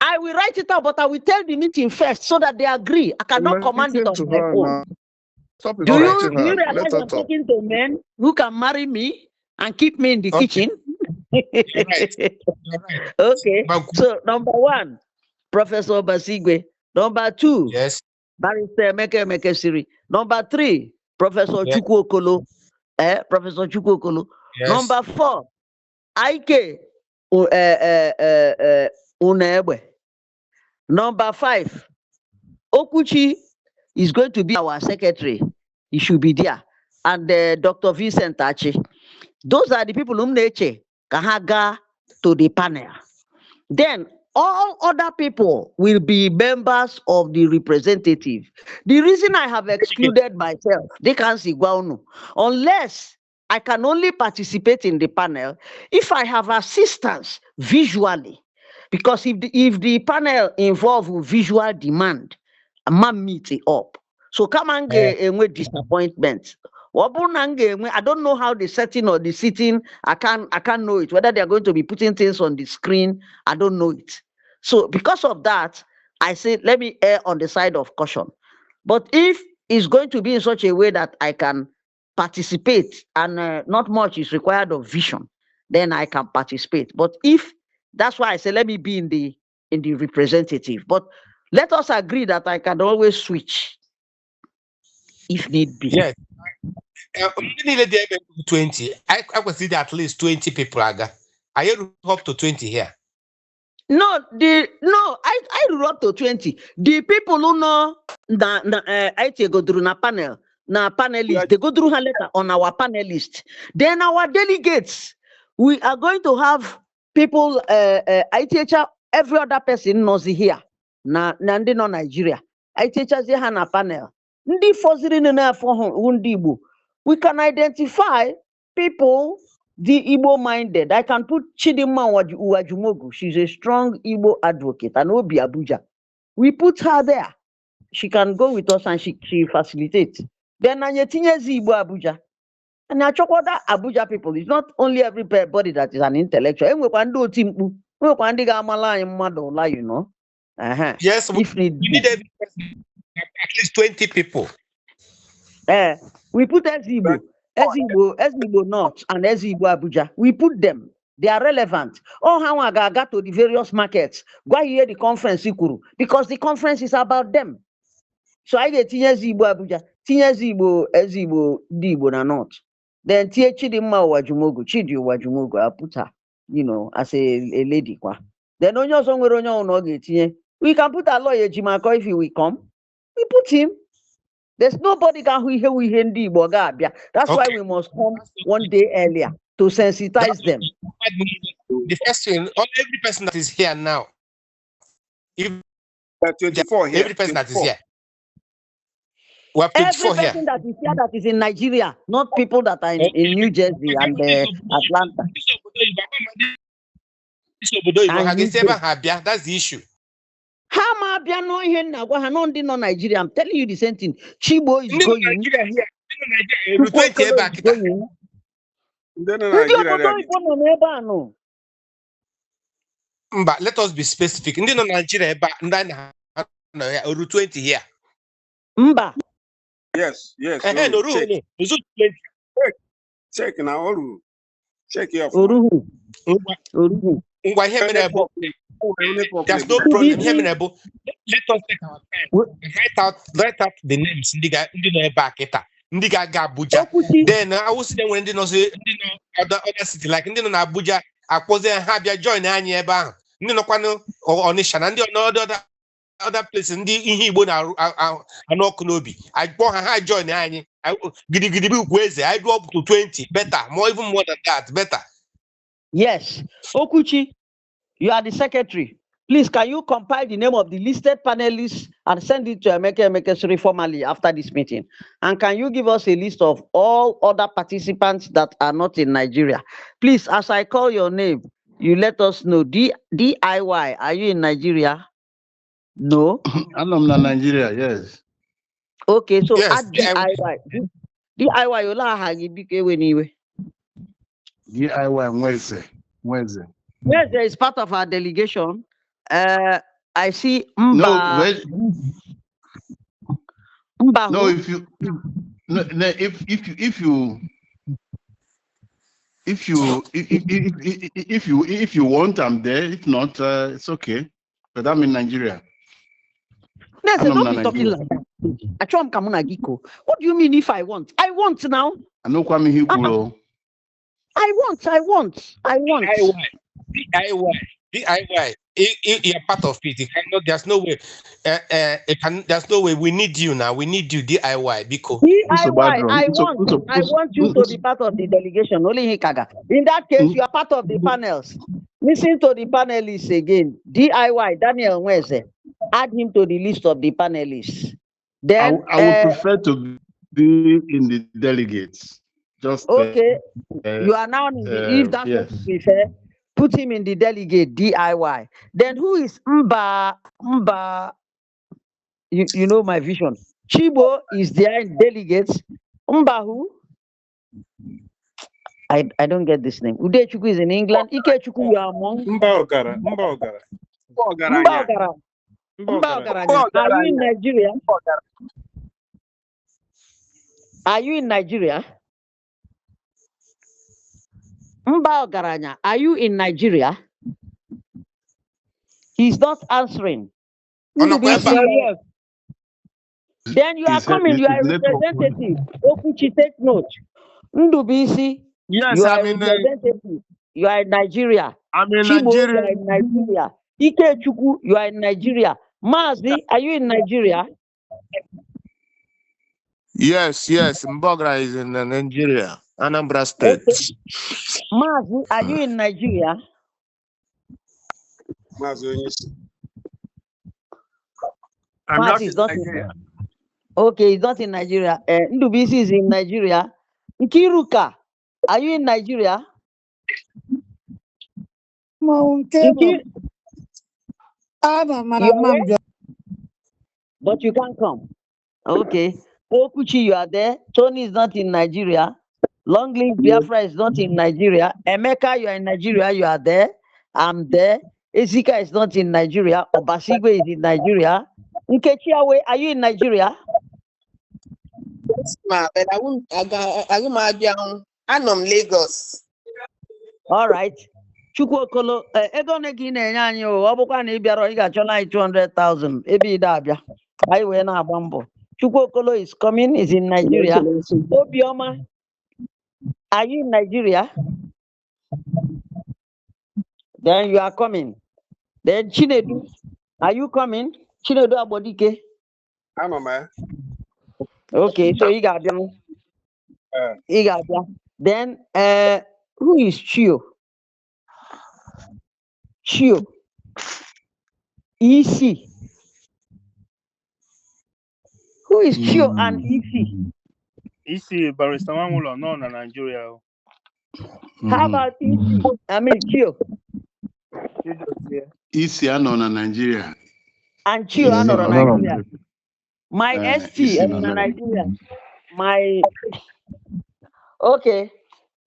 I will write it out, but I will tell the meeting first so that they agree. I cannot command it on my own. Do you realize I'm talking to men who can marry me and keep me in the kitchen? Okay. So number 1, Professor Basigwe. Number 2, yes, Barrister Emeka Siri. Number 3, Professor Chukwu Okolo. Professor Chukwu Okolo. Yes. Number 4, Ike Unebe. Number 5, Okuchi is going to be our secretary. He should be there. And Dr. Vincent Tachi. Those are the people whom Neche Kahaga to the panel. Then all other people will be members of the representative. The reason I have excluded myself, they can't see Guanu, unless I can only participate in the panel if I have assistance visually. Because if the panel involves visual demand, I'm meet it up. So come and get with disappointment. I don't know how the setting or the sitting, I can't know it. Whether they're going to be putting things on the screen, I don't know it. So because of that, I said, let me err on the side of caution. But if it's going to be in such a way that I can participate and not much is required of vision, then I can participate. But if, that's why I say, let me be in the representative. But let us agree that I can always switch if need be. Yes. 20. I consider at least 20 people. I hope to 20 here. No, I grew up to 20. The people who know I go through na panel, na panelist, they go through her letter on our panelist. Then our delegates, we are going to have people, ITH, every other person knows here. Nandi no Nigeria. ITH here na panel. Ndi foziri na for we can identify people the Igbo minded. I can put Chidinma Uwajumogu. She's a strong Igbo advocate and Obi Abuja. We put her there. She can go with us and she facilitates. Then Anyetinyezi Igbo Abuja. And I talk about that Abuja people. It's not only everybody that is an intellectual. You know. Yes, we need at least 20 people. We put Ezigbo North and Ezigbo Abuja. We put them. They are relevant. Oh, how I got to the various markets. Go hear the conference, because the conference is about them. So I get Ezigbo Abuja, Ezigbo Dibo na North. Then Chidinma Uwajumogu, I put her, as a lady. Then we can put a lawyer Jimako if he will come. We put him. There's nobody can hear Igbo. That's why we must come one day earlier to sensitize them. The first thing, every person that is here now, if 24 here, every person that is here, we have 24 every person that is here that is in Nigeria, not people that are in New Jersey and Atlanta. That's the issue. Nigeria. I'm telling you the same thing. Chibo is going. But let us be specific. Nigeria 20 here. Mba. Yes. Check now. Check your phone. There's no problem. Let us take our time. Write out the names. Ndiga Abuja. Then I will see them when they know other city like Abuja. I pose and have your join any bang. Kwano or Onisha and the other places in the Igbo and Okunobi. I go and I join any. I go up to 20. Better, even more than that. Better. Yes. Okuchi, you are the secretary. Please, can you compile the name of the listed panelists and send it to Emeka formally after this meeting? And can you give us a list of all other participants that are not in Nigeria? Please, as I call your name, you let us know. DIY, are you in Nigeria? No? I'm not in Nigeria, yes. Okay, so yes, add DIY. DIY, yola hagi bike weniwe. DIY, Wednesday. Yes, there is part of our delegation. I see Mba. No, if you want, I'm there. If not, it's okay. But I'm in Nigeria. No, don't be talking like that. What do you mean if I want? I want now. I know Kwame Hiburo. I want. DIY. You're part of it. There's no way. There's no way. We need you now. We need you, DIY. Because DIY. I want you to be part of the delegation. Only Hikaga. In that case, you are part of the panels. Listen to the panelists again. DIY. Daniel Nweze. Add him to the list of the panelists. Then I would prefer to be in the delegates. Just okay. You are now. If that's what you prefer. Put him in the delegate, DIY. Then who is Mba? You know my vision. Chibo is there in delegates. Mba who? I don't get this name. Udechuku is in England. Ikechuku, you are among. Mba Ogara. Are you in Nigeria? Are you in Nigeria? Mba Ogaranya, are you in Nigeria? He's not answering. Yes. Then you are coming, you are a representative. Okuchi, take note. Ndubisi, yes, you are a representative. You are in Nigeria. I'm in Chibo, Nigeria. you are in Nigeria. Ikechukwu, you are in Nigeria. Mazi, are you in Nigeria? Yes, Mbogra is in Nigeria, Anambra State. Okay. Mazi, are you in Nigeria? I'm not in Is not Nigeria. Okay, he's not in Nigeria. Ndubisi is in Nigeria. Nkiruka, are you in Nigeria? But you can't come. Okay. Okuchi, you are there. Tony is not in Nigeria. Longlink Biafra is not in Nigeria. Emeka, you are in Nigeria. You are there. I'm there. Ezika is not in Nigeria. Obasigwe is in Nigeria. Nkechi Awe, are you in Nigeria? Yes, ma, but I won't. I'm Lagos. All right. Chukwu Okolo, ego ne gị na-enye anyị ọ bụkwa na ị bịara ị ga-achọ na 200,000 ebe ị da-abịa anyị wee na-agba mbọ. Chukwu Okolo is coming, is in Nigeria. Obioma, are you in Nigeria? Then you are coming. Then Chinedu, are you coming? Chinedu Abodike. I'm a man. Okay, so you got them. Then who is Chio? Chio. EC. Who is Chio and EC? EC Barrister Mamulo, no, na Nigeria. How about EC? I mean Chio. EC no na Nigeria. And Chio no na Nigeria. My ST no na Nigeria. My okay.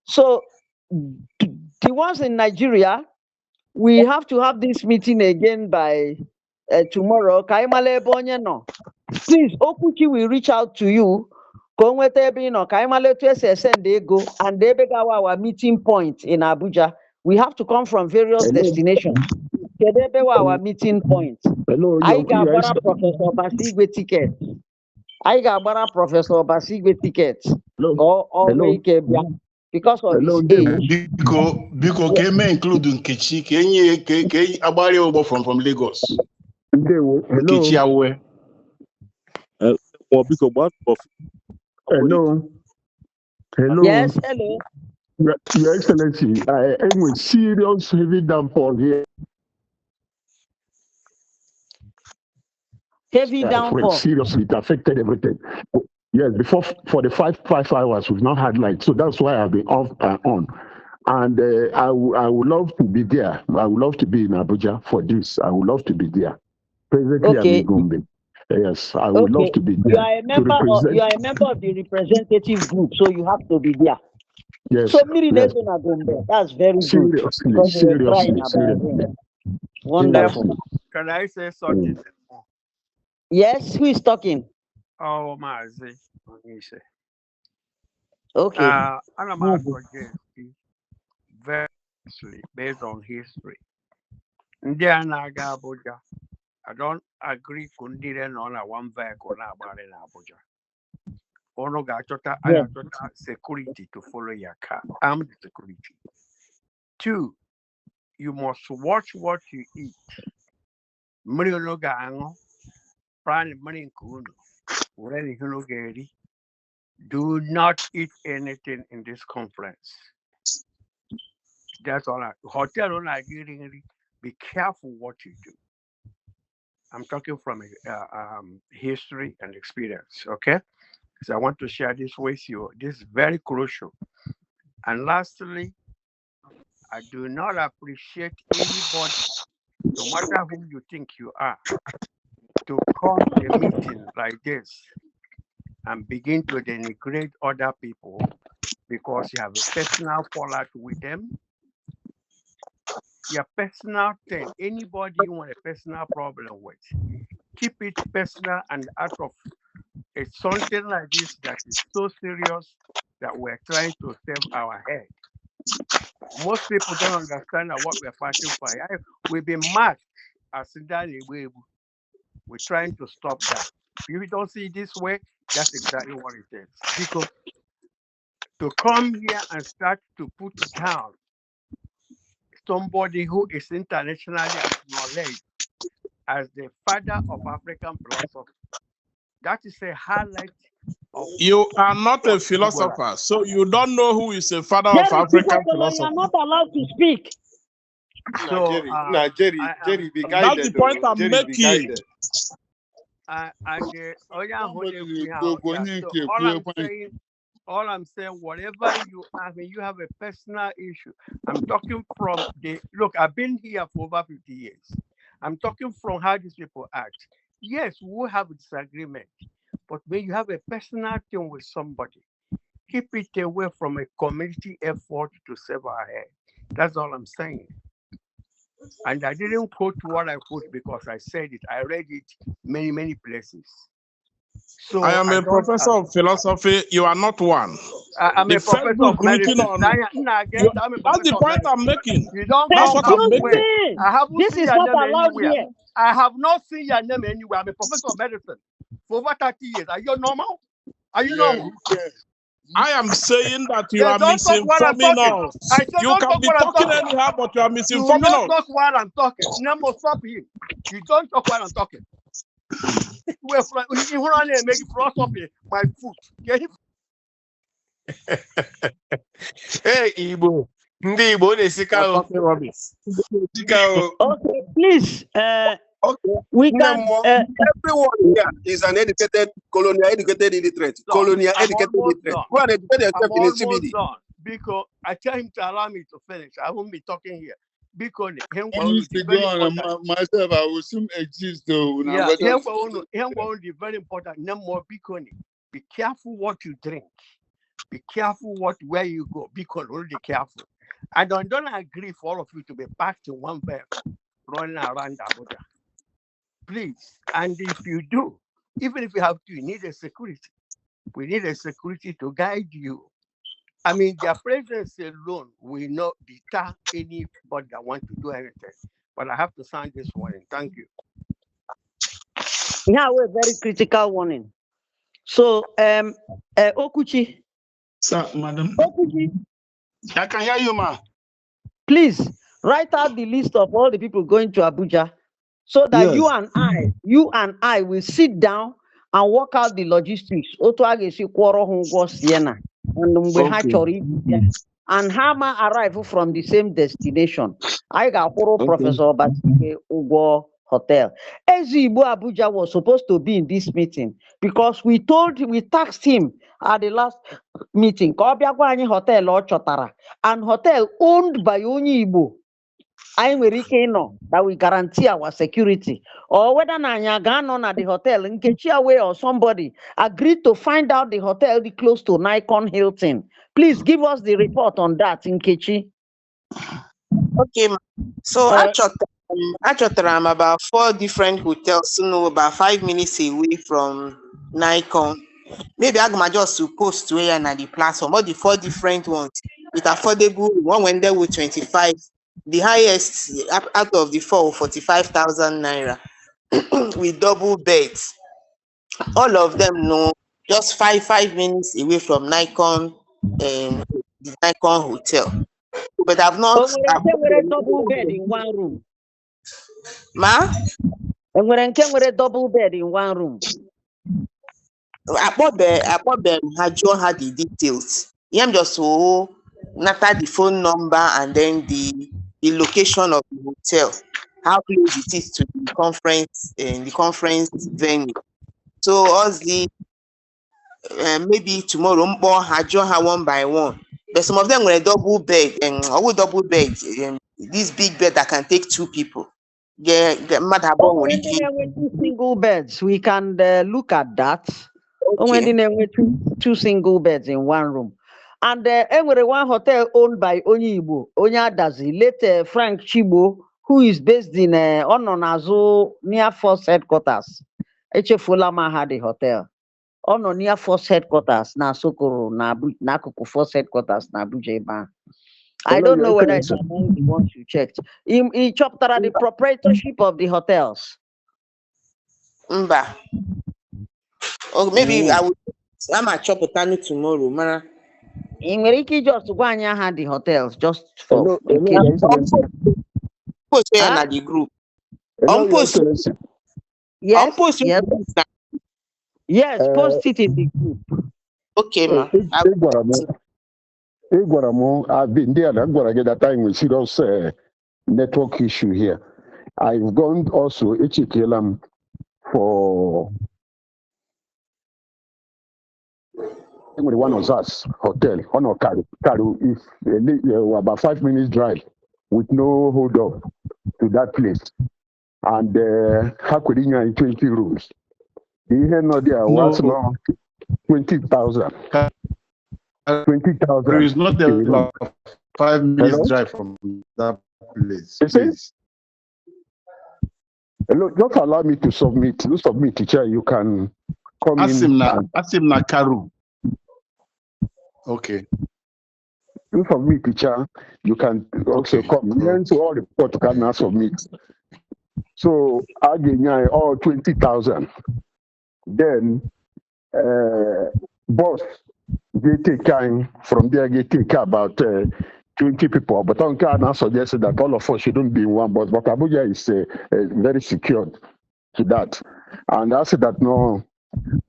So the ones in Nigeria, we have to have this meeting again by tomorrow. Kaimale Bonye no. Please, Okuchi will reach out to you. Kaimale to send they go and they beg our meeting point in Abuja. We have to come from various destinations. Our meeting point. I got Professor Basigwe ticket. Or because of his age. Biko came include Nkechi, Kenye Abari over from Lagos. Nkechi Awe. Hello. Yes, hello. Your Excellency, I am with serious heavy downfall here. Heavy downfall. Seriously, it affected everything. Yes, before for the 5 hours, we've not had light, so that's why I've been off and on. And I would love to be there. I would love to be in Abuja for this. I would love to be there. Presently, I'm in Gombe. Yes, I would love to be there. You are a member of the representative group, so you have to be there. Yes. So yes. That's very good. Seriously. Wonderful. Can I say something? Yes, who is talking? Oh, Mazi. Okay. I'm very based on history. Indiana Abuja. I don't agree with on a one vehicle about in Abuja. Ono got security to follow your car. I'm the security. 2, you must watch what you eat. Do not eat anything in this conference. That's all. Hotel on Nigeria, be careful what you do. I'm talking from history and experience, okay? So I want to share this with you. This is very crucial. And lastly, I do not appreciate anybody, no matter who you think you are, to come a meeting like this and begin to denigrate other people because you have a personal fallout with them. Your personal thing, anybody you want a personal problem with, keep it personal and out of it's something like this that is so serious that we're trying to save our head. Most people don't understand what we're fighting for. We've been marked as we're trying to stop that. If you don't see it this way, that's exactly what it is. Because to come here and start to put down somebody who is internationally acknowledged as the father of African philosophy. That is a highlight of You are not a philosopher, so you don't know who is a father of Jerry, African you are philosophy. not allowed to speak. so. Jerry, be That's the guided. point Oh. I'm Jerry, be making. guided. All I'm saying, whatever you have, you have a personal issue. I'm talking from look, I've been here for over 50 years. I'm talking from how these people act. Yes, we have a disagreement, but when you have a personal thing with somebody, keep it away from a community effort to save our head. That's all I'm saying. And I didn't quote what I quote because I said it. I read it many places. So I am a professor of philosophy. You are not one. I'm a professor of medicine. That's the point I'm making. You don't That's come what I'm making. I haven't This seen is your not name allowed anywhere. here. I have not seen your name anywhere. I'm a professor of medicine for over 30 years. Are you normal? Are you normal? I am saying that you Yeah, are don't talk while I'm misinforming talking. us. I said You don't can talk be while I'm talking talking. anyhow, but you are Do misinforming not us. talk while I'm talking. Nemo, stop him. You don't talk while I'm talking. We're make philosophy my foot. Get it? Hey, Igbo. Ndị Igbo na-esika o. Okay, please. Okay. We can. Everyone here is an educated, colonial educated illiterate. Colonial educated illiterate. Go and educate yourself in a CBD. Done because I tell him to allow me to finish. I won't be talking here. Because him I used to go on myself. I will soon exist though. Yeah, him going be very important. No more be careful what you drink. Be careful where you go. Because really careful. I don't agree for all of you to be packed in one vehicle running around Abuja. Please. And if you do, even if you have to, you need a security. We need a security to guide you. I mean, their presence alone will not deter anybody that wants to do anything. But I have to sign this warning. Thank you. Yeah, we're very critical warning. So, Okuchi. Sir, madam. Okuchi. I can hear you, ma. Please write out the list of all the people going to Abuja, so that Yes. you and I will sit down and work out the logistics. And Hama arrive from the same destination. I got Professor Basike Ugo Hotel. Ezigbo Abuja was supposed to be in this meeting because we tasked him at the last meeting. Hotel or Chotara, and hotel owned by only Igbo. I know that we guarantee our security. Or whether Nanyagano at the hotel in Kechiaway or somebody agreed to find out the hotel close to Nikon Hilton. Please give us the report on that in Kechi. Okay, so I'm about 4 different hotels, about 5 minutes away from Nikon. Maybe I'm just supposed to wear at the platform, but the 4 different ones with affordable. One went there with 25. The highest out of the 4, 45,000 naira with double beds. All of them, just 5 minutes away from Nikon, the Nikon hotel. But I've not. A double bed in one room. Ma? And when I came with a double bed in one room. I bought them. John had the details. I'm just so not the phone number and then the location of the hotel, how close it is to the conference venue. So us maybe tomorrow John had one by one. But some of them were a double bed and double bed. This big bed that can take 2 people. Yeah, when 2 single beds, we can look at that. Okay. When 2 single beds in one room. And one hotel owned by Onyibo, Onyadazi, late Frank Chibo, who is based in Ononazo near Force Headquarters. Echefulama had a hotel. Ono near Force Headquarters, na Sokoro, Nakuku Force Headquarters, na Abuja. I don't know whether it's among the ones you checked. He chopped out the proprietorship of the hotels. Or maybe I'm a chop tomorrow, man. In Meriki just Guanya had the hotels just for Hello, hello, Your Excellency. Post here Huh? na the group. Hello, Your Post. Excellency. Yes, Post. yes. Yes, post it in the group. Okay, ma. I've been there. I'm going to get that time with serious network issue here. I've gone also HTLM for one of us hotel on Karu is about 5 minutes drive with no hold up to that place. And Hakudinya in 20 rooms. You hear no there what's now 20,000. 20,000. There is not there 5 minutes Hello? Drive from that place. Please. Hello, just allow me to submit. You submit, teacher. You can come Asim in. Asim Nakaru. Okay. You submit, teacher. You can also come. Cool. So all the report can now submit. So again, all 20,000. Then boss, they take time from there. They take about 20 people. But on Ghana suggested that all of us shouldn't be in one bus. But Abuja is very secured to that. And I said that no,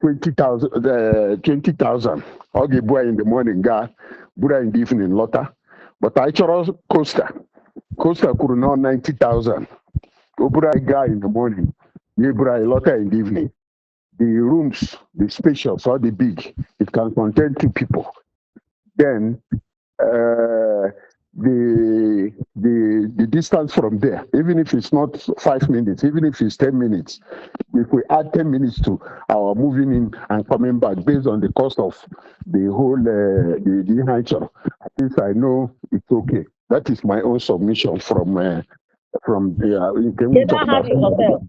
20,000. I'll give boy in the morning, guy, Buddha in the evening, Lotta. But I chose Costa could know 90,000. Buddha guy in the morning, Buddha Lotta in the evening. The rooms, the spacious or the big, it can contain 2 people. Then the distance from there, even if it's not 5 minutes, even if it's 10 minutes, if we add 10 minutes to our moving in and coming back based on the cost of the whole the nature, at least I know it's okay. That is my own submission from the hotel.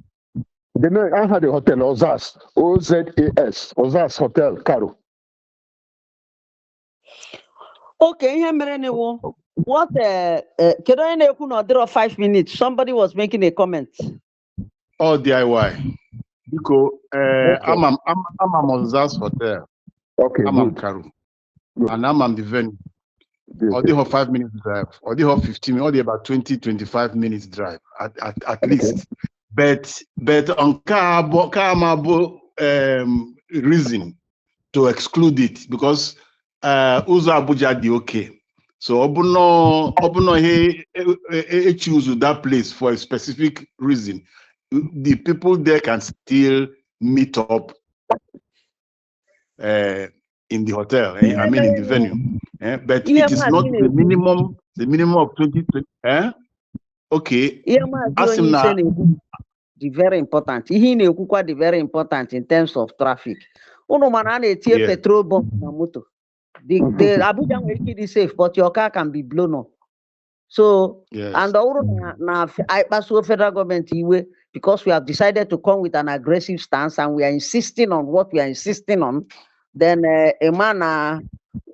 Then I had a hotel, Ozas, OZAS, Ozas Hotel, Karo. Okay, what can I know 5 minutes? Somebody was making a comment. All DIY. Because I'm a Ozas Hotel. Okay. I'm on Karo. And I'm on the venue. Or they have 5 minutes drive, or they have 15 minutes, or they about 20-25 minutes drive at least. But on Kamabo reason to exclude it because Uzo Abuja di okay. So Obuno he choose that place for a specific reason. The people there can still meet up in the hotel. I mean in the venue. But it is not the minimum of 20. Okay. The very important. The very important in terms of traffic. Petrol bomb na motor. The Abuja will be safe, but your car can be blown up. So and I pass federal government because we have decided to come with an aggressive stance and we are insisting on what we are insisting on. Then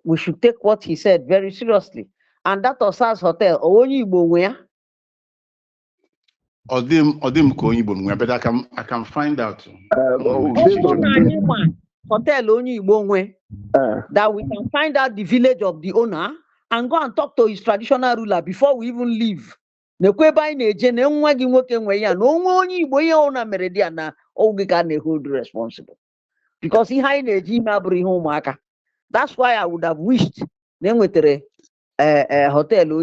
we should take what he said very seriously. And that Osas Hotel, where? But I can find out. Hotel that we can find out the village of the owner and go and talk to his traditional ruler before we even leave. No hold responsible. Because he had a that's why I would have wished then with a hotel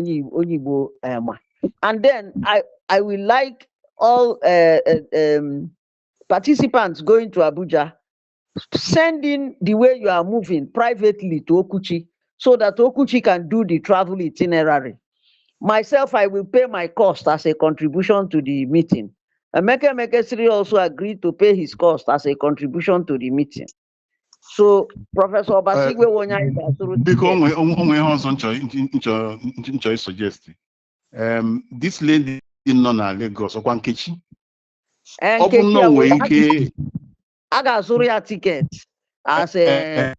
and then I will like all participants going to Abuja, sending the way you are moving privately to Okuchi so that Okuchi can do the travel itinerary. Myself, I will pay my cost as a contribution to the meeting. Emeka Mekesiri also agreed to pay his cost as a contribution to the meeting. So, Professor Basigwe Wonya is suggesting. This lady in Lagos, Okwankechi. I got Surya ticket as a.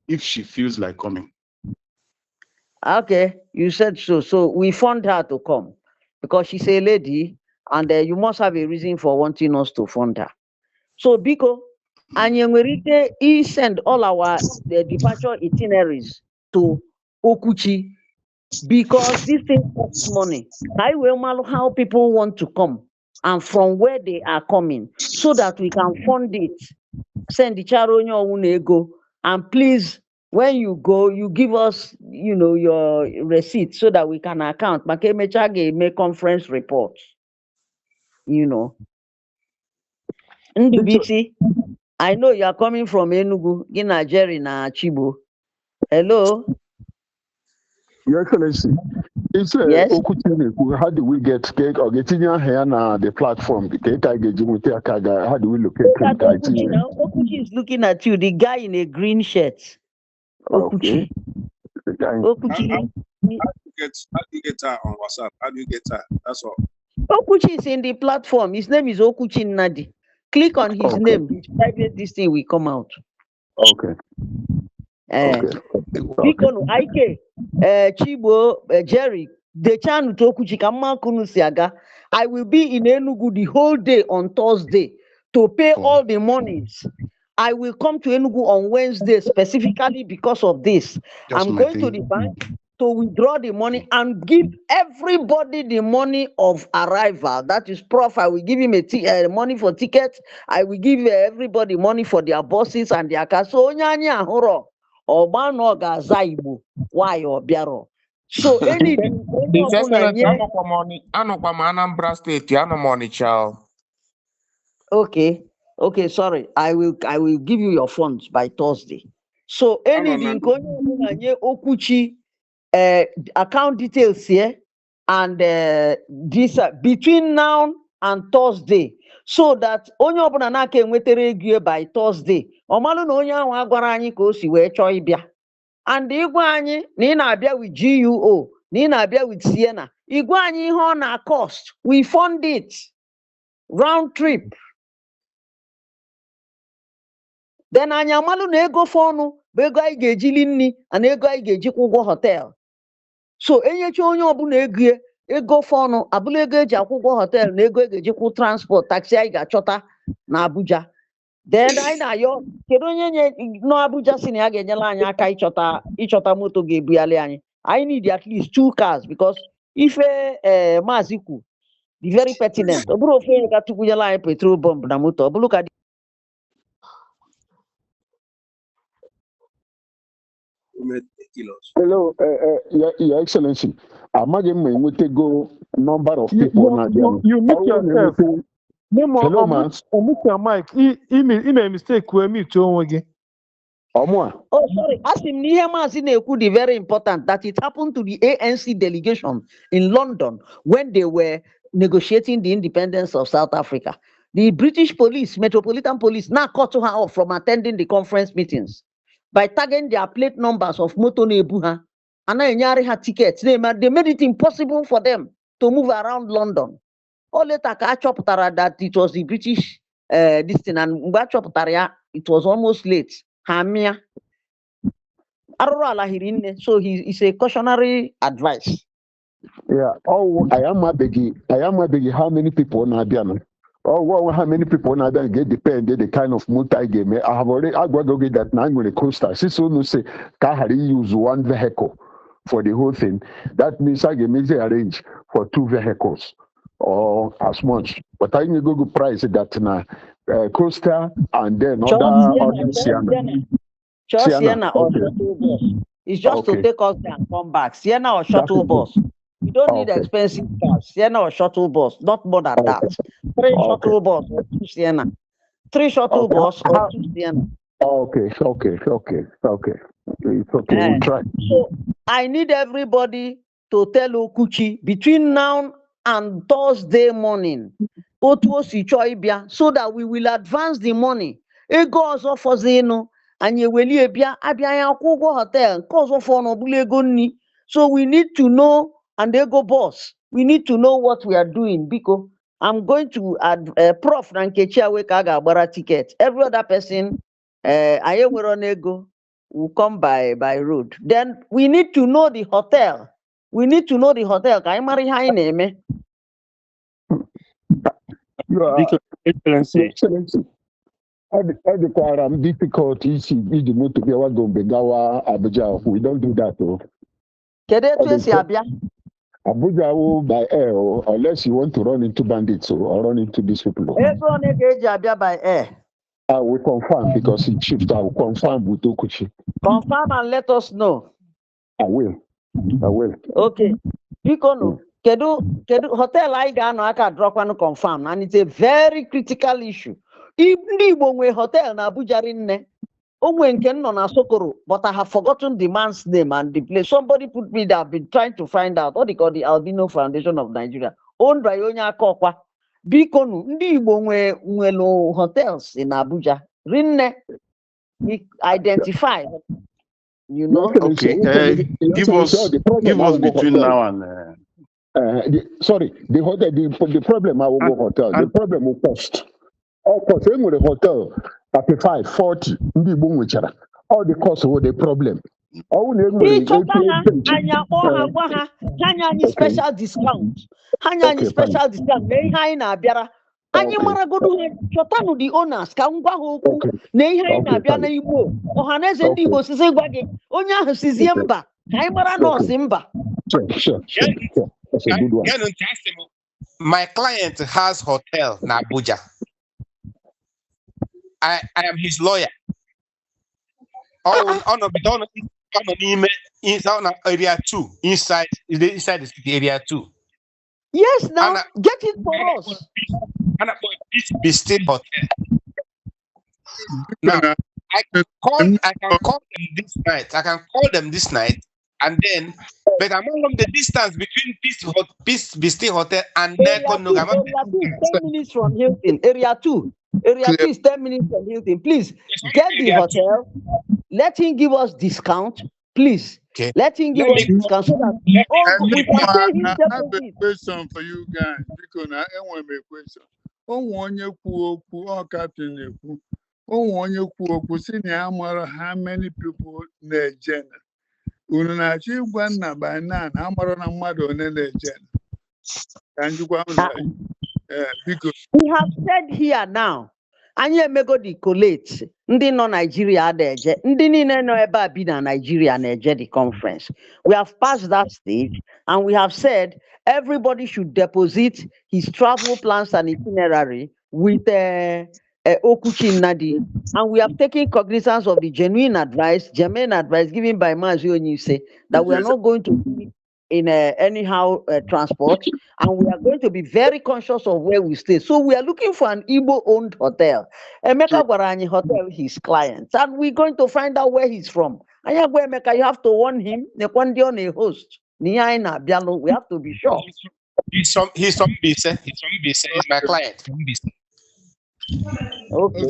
If she feels like coming. Okay, you said so. So we fund her to come because she's a lady and you must have a reason for wanting us to fund her. So Biko, and we send all our departure itineraries to Okuchi because this thing costs money. I will know how people want to come and from where they are coming so that we can fund it. Send the charonyo go, and please, when you go, you give us, your receipt so that we can account. Make conference reports. Ndubisi, I know you are coming from Enugu, in Nigeria, na Chibo. Hello. Your Excellency, it's Yes. how do we get cake or getting your hair na the platform? How do we locate Okuchi now. Okuchi is looking at you, the guy in a green shirt. Okuchi. Okuchi. How do you get her on WhatsApp? How do you get her? That's all. Okuchi is in the platform. His name is Okuchi Nadi. Click on his name. His private this thing will come out. Okay. Click on Ike, Chibo, Jerry, the channel to Okuchi Kama Kunu Siaga. I will be in Enugu the whole day on Thursday to pay all the monies. I will come to Enugu on Wednesday specifically because of this. I'm going to the bank to withdraw the money and give everybody the money of arrival. That is Prof. I will give him money for tickets. I will give everybody money for their buses and their cars. So nyanya horo obano gazaibu why obiaro. So anything. Anambra State, money, child. Okay, sorry. I will give you your funds by Thursday. So anything Okuchi account details here and this between now and Thursday, so that onye ọbụla na-aka enwetere ego by Thursday. Ọmalụ na onye ahụ agwara anyị ka o si wee chọọ ịbịa. And igwe anyị na ị na-abịa with GUO, na ị na-abịa with Sienna. Igwe anyị ihe ọ na cost, we fund it. Round trip. Then anyị amalụ na ego fọnụ bụ ego anyị ga-ejili nri na ego anyị ga-ejikwa ụgwọ hotel. So enyecha onye ọbụla ego fọnụ abụla ego eji akwụ ụgwọ hotel na ego ga-ejikwa transport taxi anyị ga-achọta na Abuja. Then anyị na-ayọ kedu onye nye n'Abuja si na ya ga-enyela anyị aka ịchọta moto ga-ebugharị anyị. I need at least 2 cars because ife Maazị kwu the very pertinent. Ọ bụrụ ofe onye ga-atụkwunyela anyị petrol bomb na moto, ọ bụrụ ka Hello, Your Excellency. Imagine we take go number of people. You meet yourself. Hello, man. Mute your mic. He made a mistake. We meet you again. Oh, sorry. Ask him the very important that it happened to the ANC delegation in London when they were negotiating the independence of South Africa. The British police, Metropolitan Police, now cut her off from attending the conference meetings by tagging their plate numbers of moto nebuha and her tickets. They made it impossible for them to move around London. All later that it was the British this thing, and it was almost late. Hamia. So it's a cautionary advice. Yeah. Oh, I am a biggie. How many people now? Oh, well, how many people now then get depended the kind of multi-game? I have already got that now I'm going to coaster. Since you say Kahari use 1 vehicle for the whole thing, that means I can arrange for 2 vehicles or as much. But I need to go price that now coaster and then other Sienna or shuttle bus. It's just to take us there and come back. Sienna or shuttle bus. You don't need expensive cars. Sienna or shuttle bus, not more than that. 3 shuttle bus or 2 Sienna. 3 shuttle bus or 2 Sienna. Okay. It's okay. We'll try. So I need everybody to tell Okuchi between now and Thursday morning, so that we will advance the money. It goes off for Zeno and you will hotel. So we need to know. And they go, boss, we need to know what we are doing because I'm going to add Prof. Nankechia Wekaga Bara ticket. Every other person, will come by road. Then we need to know the hotel. Excellency. difficult isi iji moto bịawa Gombe gawa Abuja. We don't do that. Kedu etu esi abịa? Abuja by air, unless you want to run into bandits or run into these people. Ego one ga-eji abịa by air. I will confirm because it shift. I will confirm with Okuchi. Confirm and let us know. I will. Okay. Bikono, kedu hotel anyị ga-anọ aka drọkwanụ confirm, and it's a very critical issue. Ndị Igbo nwe hotel na Abuja rinne. Onwe nke nọ na Sokoro, but I have forgotten the man's name and the place. Somebody put me there. I've been trying to find out. What they call the Albino Foundation of Nigeria. Owned by onye akọkwa. Bikonu, ndị Igbo nwelo hotels in Abuja. Rinne, identify. You know. Okay. Give us between now and. The hotel. The problem I will go hotel. The problem will cost. Of course, when the hotel 35, 40, ndị Igbo nwechara. All the cost of the problem. Hanya special discount. Special discount. Anyị maragodu chọtanụ the owners ka ngwa ha okwu na ihe anyị na-abịa na Igbo ọhaneze ndị Igbo sizi gwa gị onye ahụ sizie mba ka anyị mara nọọsụ mba. My client has hotel na Abuja. I am his lawyer. Inside area 2, inside the city area 2. Yes, now get it for us. And this still hotel. Now I can call them this night. And then, but I'm on the distance between Peace Bistil Hotel and Nekon. 10 minutes from Hilton. Area 2 is 10 minutes from Hilton. Please get the hotel. Let him give us discount. Please. Okay. Let him give us discount so that we can pay him. I have a question for you guys because I want a question. Captain how many people legend? By now, because we have said here now. Anyị emego the collate ndị nọ Nigeria na-eje ndị niile nọ ebe a bi na Nigeria na-eje the conference. We have passed that stage and we have said everybody should deposit his travel plans and itinerary with Okuchi Nnadi, and we have taken cognizance of the germane advice given by Mazi Onyise that we are not going to be in anyhow transport, and we are going to be very conscious of where we stay. So we are looking for an Igbo-owned hotel. Emeka Gwarani Hotel, his clients, and we're going to find out where he's from. Emeka, you have to warn him. A host. We have to be sure. He's from Bise. He's my client from Bise. Okay.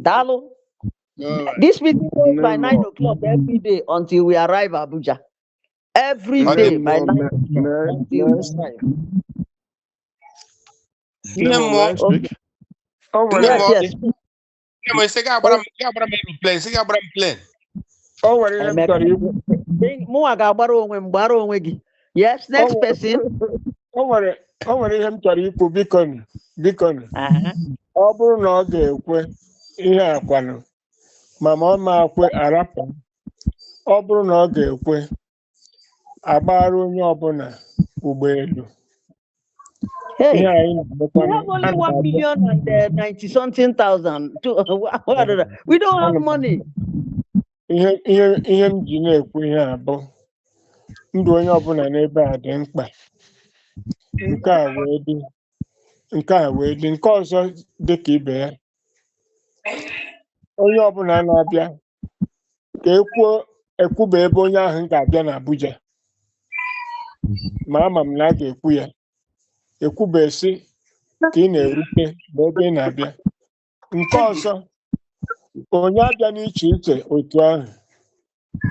Dalo. This meeting goes by 9 o'clock every day until we arrive at Abuja. Every day by 9 o'clock until we arrive. Yes, next person. O nwere ihe m chọrọ ikwu biko ọ bụrụ na ọ ga-ekwe ihe akwanụ mama ọ ma-akwe arapụ ọ bụrụ na ọ ga-ekwe agbara onye ọbụla ụgbọelu. Hey, we have only 1,090,000. We don't have money. Ihe m ji na-ekwu ihe abụ ndụ onye ọbụla n'ebe a dị mkpa. Nke a wee dị nke ọzọ dị ka ibe ya. Onye ọbụla na-abịa ka ekwuba ebe onye ahụ ga-abịa n'Abuja. Ma ama m na a ga-ekwu ya. Ekwuba esi ka ị na-erute n'ebe ị na-abịa. Nke ọzọ onye abịa n'iche iche otu ahụ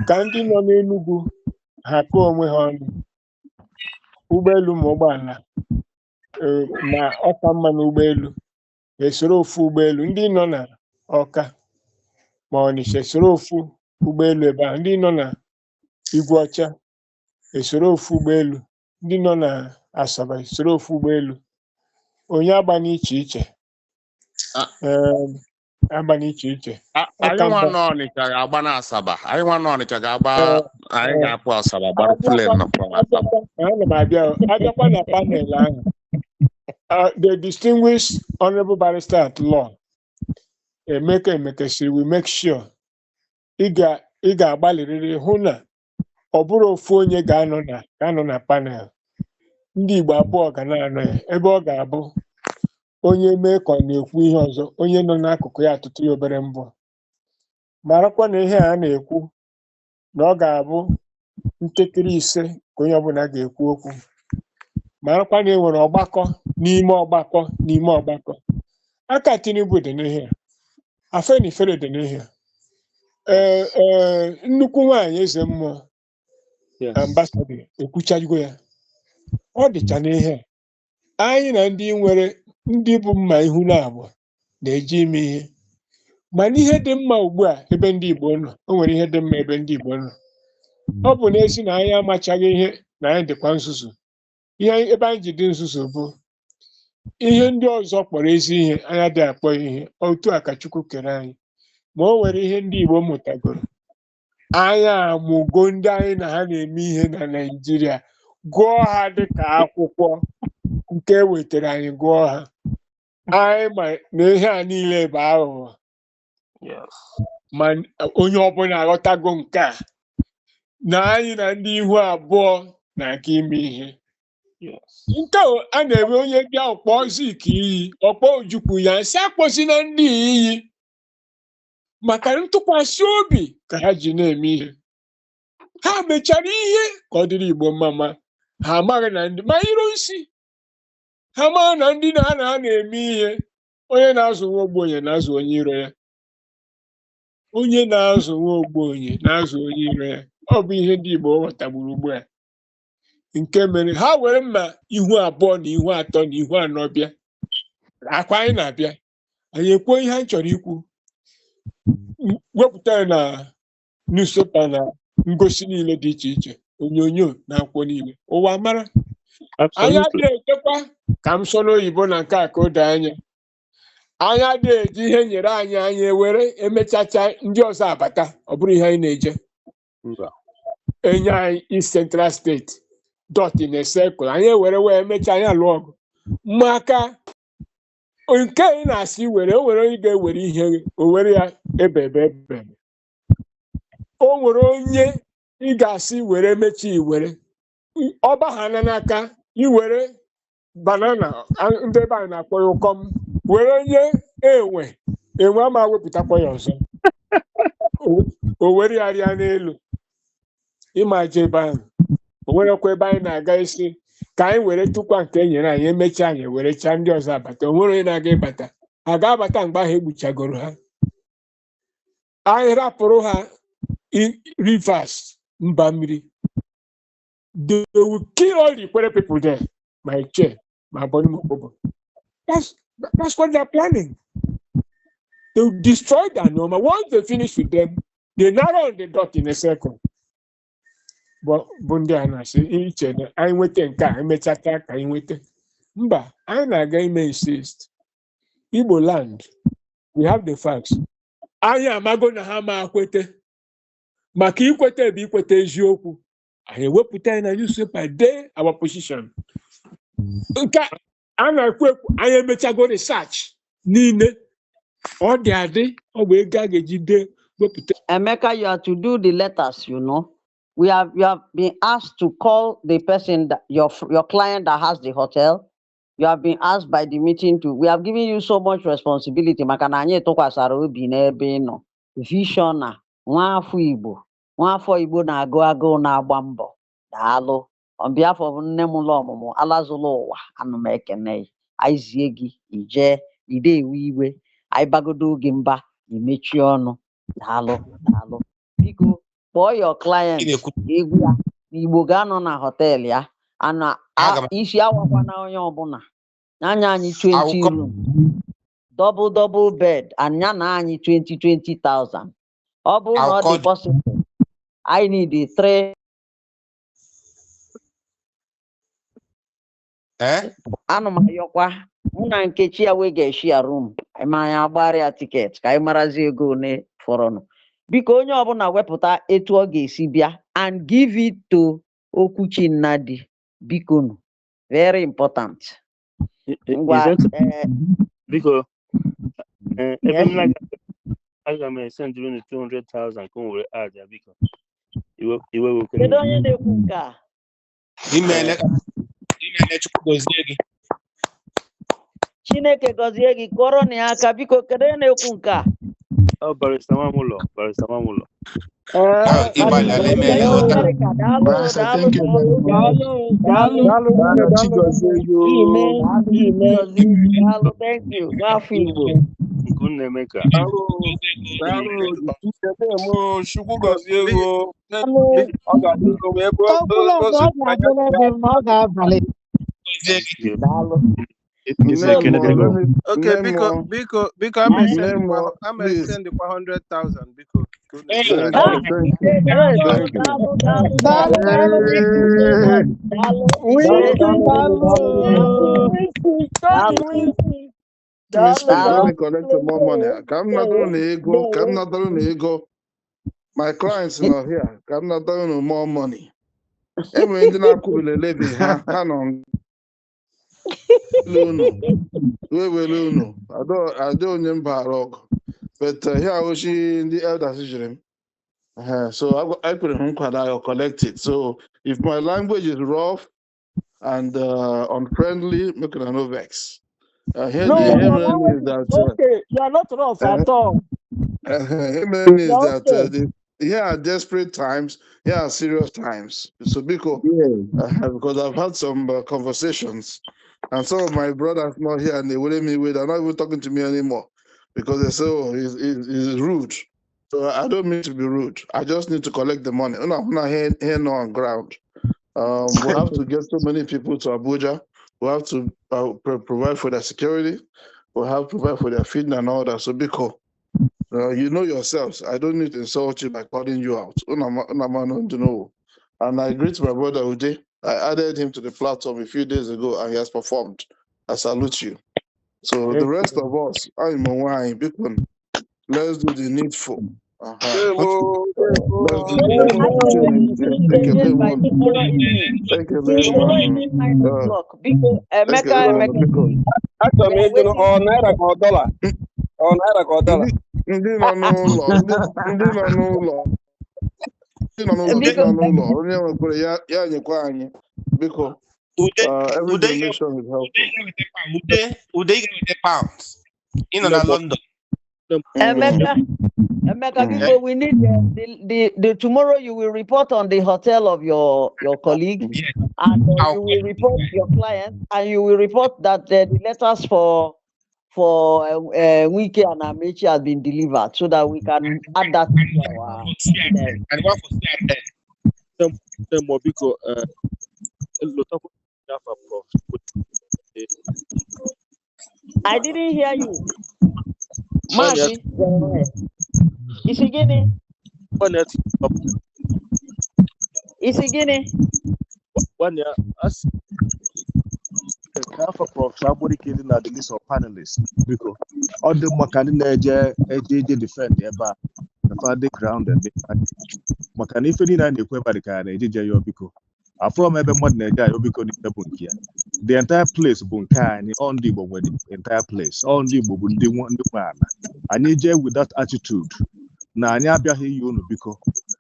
ka ndị nọ n'Enugu ha kọọ onwe ha ọnụ. Ụgbọelu ma ụgbọala ma ọka mma n'ụgbọelu esoro ofu ụgbọelu. Ndị nọ na Ọka ma Ọnịcha esoro ofu ụgbọelu ebe ahụ. Ndị nọ na Igwe-ọcha esoro ofu ụgbọelu. Ndị nọ na Asaba esoro ofu ụgbọelu. Onye agba n'iche iche abalị iche iche. Anyị nwa nọ Ọnịcha ga-agba na Asaba. Anyị nwa nọ Ọnịcha ga-agba anyị ga-apụ Asaba gbara plen na Asaba. Ana m abịakwa na panel ahụ. The distinguished honorable barrister at law, Emeka Emekesiri, will make sure ị ga-agbalịrịrị hụ na ọ bụrụ ofu onye ga-anọ na panel. Ndị Igbo abụọ ga na-anọ ya, ebe ọ ga-abụ onye mee ka ọ na-ekwu ihe ọzọ, onye nọ n'akụkụ ya atụtụ ya obere mbọ. Marakwa na ihe a na-ekwu na ọ ga-abụ ntakịrị ise ka onye ọbụla ga-ekwu okwu. Marakwa na e nwere ọgbakọ n'ime ọgbakọ. Aka Tinubu dị n'ihe a, Afenifere dị n'ihe a. Nnukwu nwaanyị eze mmụọ ambasadọ ekwuchago ya. Ọ dịcha n'ihe a. Anyị na ndị bụ mma ihu na-abụọ na-eji ime ihe. Mana ihe dị mma ugbu a ebe ndị Igbo nọ, o nwere ihe dị mma ebe ndị Igbo nọ. Ọ bụ n'ezi na anyị amachaghị ihe na anyị dịkwa nzuzu. Ihe ebe anyị ji dị nzuzu bụ ihe ndị ọzọ kpọrọ ezi ihe, anyị adịghị akpọ ihe. Otu a ka Chukwu kere anyị. Ma o nwere ihe ndị Igbo mụtagoro. Anyị amụgo ndị anyị na ha na-eme ihe na Naịjirịa, gụọ ha dịka akwụkwọ nke e wetara anyị gụọ ha. Anyị ma na ihe a niile bụ aghụghọ. Ma onye ọbụla aghọtago nke a, na anyị na ndị ihu abụọ na-aga ime ihe. Nke a na-eme onye bịa ọkpọ Zik iyi, ọkpọ Ojukwu ya nsị akpọsi na ndị iyi, maka ntụkwasị obi ka ha ji na-eme ihe. Ha mechara ihe ka ọ dịrị Igbo mma, ha amaghị na ndị ma iro nsi. Ha maa na ndị na ha na-eme ihe. Onye na-azụ nwa ogbenye na-azụ onye iro ya. Onye na-azụ nwa ogbenye na-azụ onye iro ya. Ọ bụ ihe ndị Igbo ghọtagburu ugbu a. Nke mere ha were mma ihu abụọ na ihu atọ na ihu anọ bịa. Akwa anyị na-abịa, anyị ekwuo ihe anyị chọrọ ikwu. Wepụta na newspaper na ngosi niile dị iche iche, onyonyo na akwụkwọ niile. Ụwa mara. Anyị adịghị echekwa ka m soro oyibo na nke a ka o doo anya. Anyị adịghị eji ihe nyere anyị ewere emechacha ndị ọzọ abata. Ọ bụrụ ihe anyị na-eje. Enye anyị East Central State dot in a circle. Anyị ewere wee emechaa anyị alụ ọgụ. Maka nke anyị na-asị were, o nwere onye ga-ewere ihe o were ya ebebe. O nwere onye ị ga-asị were mechie iwere. Ọba ha n'aka iwere banana, ndị ebe anyị na-akpọ ya ụkọm, were onye enwe ama wepụtakwa ya ọzọ. O were ya rịa n'elu. Ịma je ebe ahụ, o nwerekwa ebe anyị na-aga isi ka anyị were tụkwa nke e nyere anyị, emechaa anyị werechaa ndị ọzọ abata. O nwere onye na-aga ịbata, ha ga-abata mgbe ahụ egbuchagoro ha. Anyị rapụrụ ha rivers, mba mmiri. They will kill all the Ikwere people there. My chair, my body. That's what they're planning. They will destroy that number. Once they finish with them, they narrow the dot in a circle. But Bundi anasi each and I wait and can mechata can wait. Mba, I na insist. Igbo land, we have the facts. I am agona hama kwete. Maka ikwete bi kwete eziokwu. I will put in a newspaper day our position. I am go research. Nine or the other, or we gaggy. Emeka, you have to do the letters, you know. You have been asked to call the person that your client that has the hotel. You have been asked by the meeting to. We have given you so much responsibility. Makananye tokwa sarobi nebe no vision na nwafu Igbo na-agụ na-agba mbọ. Daalụ. On behalf of nne m ụlọ ọmụmụ alazụlụ ụwa, ana m ekene anyị zie gị ije ide ewe iwe anyị bagodo oge mba imechi ọnụ. Daalụ. Biko kpọọ your client egwu ya n'Igbo ga-anọ na họtel ya. Isi awakwa na onye ọbụla. Anya anyị 20 room. Double bed. Anya na anyị 20,000. Ọ bụrụ na ọ dị possible. I need the 3. Anụmayọkwa na Nkechi ya we ga-eshi ya room ma anyị agbara ya tiketi ka anyị marazi ego one fọrọnụ. Biko onye ọbụla wepụta etu ọ ga-esi bịa and give it to Okwuchi Nnadi. Biko very important. Ngwa Biko yes. ebe aga m send you 200,000 ka o were add ya biko. Iwe wekwe. Kedu onye na-ekwu nke a? Email Chukwu gozie gị. Chineke gọzie gị kọrọ na ya aka biko kedu onye na-ekwu nke a? Ọ Barrister Nwamulo. Ịgbalịala email ụta. Thank you. Gafọ Igbo. Nkunemeka. Chukwu gozie ego. Ọ ga-adị Okay, biko I'm gonna send the 100,000 biko. Let me collect more money. Come not on ego. My clients are not here. Come not on more money. Every Indian could levy. Hanon. Luno. I don't remember. But here was she in the elder decision. So I put him collect it. So if my language is rough and unfriendly, make it no vex. Okay, you are not rough at all. Here are desperate times. Here are serious times. So because I've had some conversations, and some of my brothers not here, and they wouldn't me with. They're not even talking to me anymore because they say, "Oh, he's rude." So I don't mean to be rude. I just need to collect the money. I'm not here on ground. We have to get so many people to Abuja. We have to provide for their security. We have to provide for their feeding and all that. So because you know yourselves, I don't need to insult you by calling you out. And I greet my brother Ude. I added him to the platform a few days ago, and he has performed. I salute you. So the rest of us, I'm a wine. Let's do the needful. Every donation is helpful. Ude pounds in London. Emeka, we need the tomorrow you will report on the hotel of your colleague, and you will report your client, and you will report that the letters for Wike and Amechi has been delivered, so that we can add that to our. And what I didn't hear you. Marty, is he Guinea? Is he Guinea? One year, as half of Prof. Somebody killing at the list of panelists because all the Makani defend about the ground and the Makani feeling and the Quebec and AJ because. From every modern day, the entire place bunkani on the entire place on the one man. I need you with that attitude. Now you because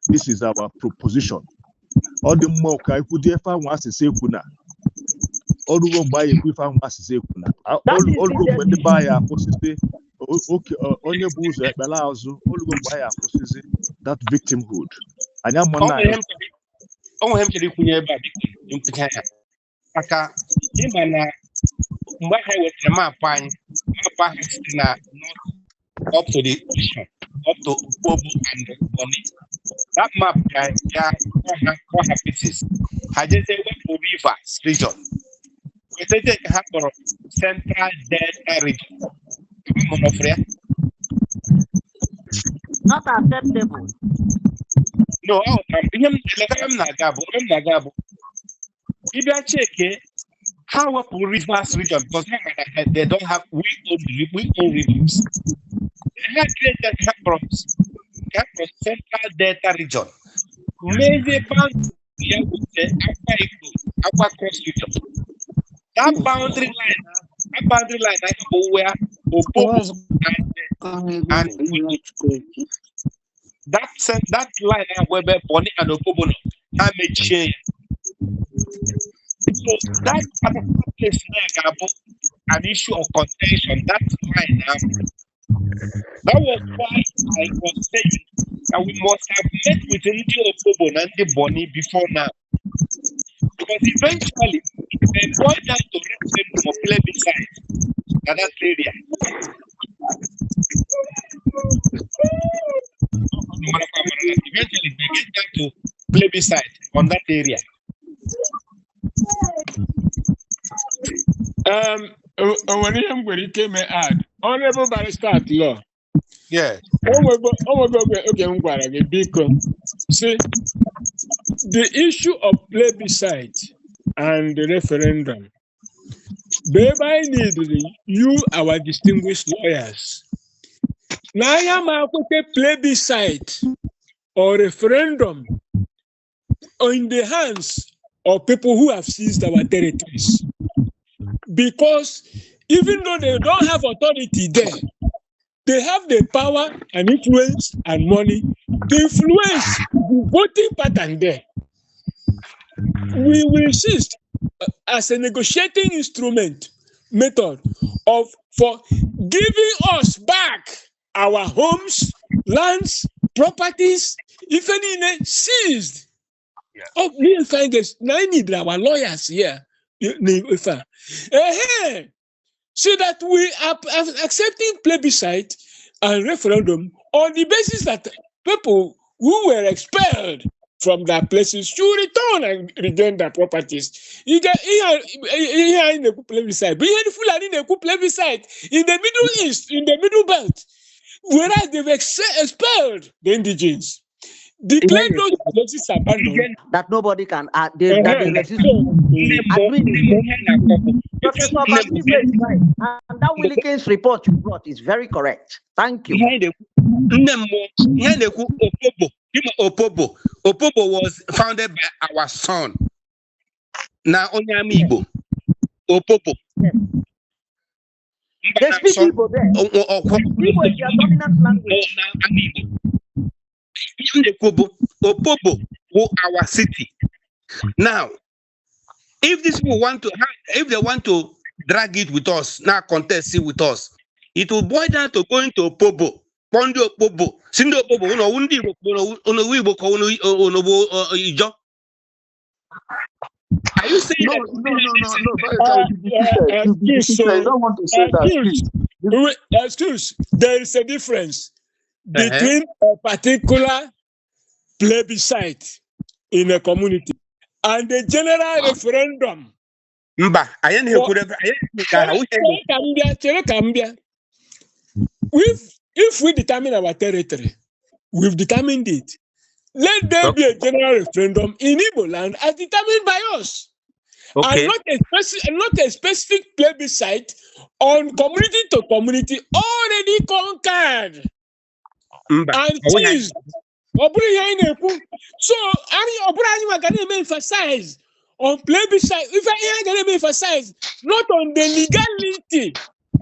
this is our proposition. All the more I could ever want to say kuna. All the one buy if we found us to say kuna. All when the buyer okay on your booze allows all the buyer that victimhood. And I'm one. Onwe hem chere kwunye ebe a biko mpụta ya maka ịma na mgbe ha wetara mapụ anyị mapụ ahụ site na north up to the ocean up to Bobu and Bonny. That map ya pieces ha jeze wepụ rivers region wetete ka ha kpọrọ Central Delta region monofria not acceptable. No, I'm not Gabo. If I check it, How up Rivers region? Because they don't have we own rivers. They have great problems. They have Central Delta region. Major boundary here with the Aqua Cross region. That boundary line is where Opobo and that line where Bonnie and Opobo are made change. So that particular place now an issue of contention. That line that was why I was saying that we must have met with Ndi Opobo and Ndi Bonnie before now. Because eventually they boil down to referendum or plebiscite in that area. Eventually they get down to plebiscite on that area. When I'm going to add, Honorable Barrister at Law. Yeah. See, the issue of plebiscite and the referendum, thereby need you, our distinguished lawyers. Now I am a plebiscite or referendum in the hands of people who have seized our territories. Because even though they don't have authority there, they have the power and influence and money to influence the voting pattern there. We will insist as a negotiating instrument method for giving us back our homes, lands, properties, if any seized. Oh, we find this. Now I need our lawyers here. So that we are accepting plebiscite and referendum on the basis that people who were expelled from their places should return and regain their properties. In the plebiscite, plebiscite in the Middle East, in the Middle Belt, whereas they've expelled the indigenes. Declare those places abandoned. That nobody can add. That they resist. And that Willikins report you brought is very correct. Thank you. Opobo was founded by our son. Now Onyamibo. Opobo. They speak Igbo there. Igbo is their dominant language. Opobo, our city. Now, if these people if they want to drag it with us, now contest it with us, it will boil down to going to Opobo, Pondo Opobo, Sindo Opobo, Ijo. Are you saying I don't want to say that. Excuse, there is a difference between a particular plebiscite in a community and the general referendum. If we determine our territory, we've determined it. Let there be a general referendum in Igbo land as determined by us. And not a specific plebiscite on community to community already conquered and seized. So I can emphasize on plebiscite. If I can emphasize not on the legality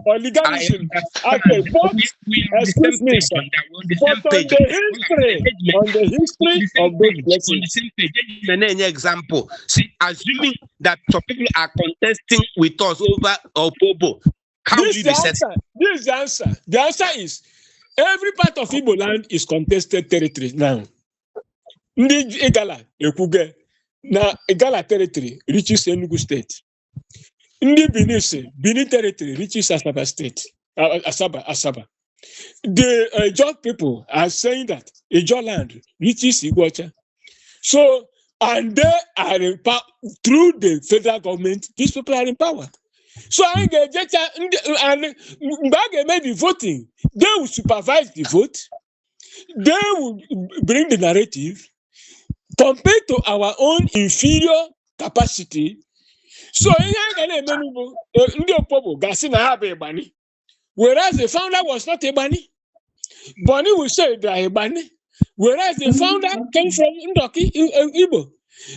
or legalism, okay, but excuse me, sir, but on the history of those places. On the same page, example. See, assuming that some people are contesting with us over Opobo, how will you be set? This is the answer. The answer is every part of Igbo land is contested territory now. Ndi Igala Ekuge na Igala territory reaches Enugu state. Ndi Benin territory reaches Asaba state. Asaba. The Ijaw people are saying that Ijaw land reaches Iguacha. So, and they are in power through the federal government. These people are in power. So I get and made the voting. They will supervise the vote. They will bring the narrative compared to our own inferior capacity. So ihe a ga na-eme n'ugbo ndị Opobo ga-asị na ha bụ Igbani, whereas the founder was not Igbani. Bonny will say they are Igbani, whereas the founder came from Ndoki, Igbo.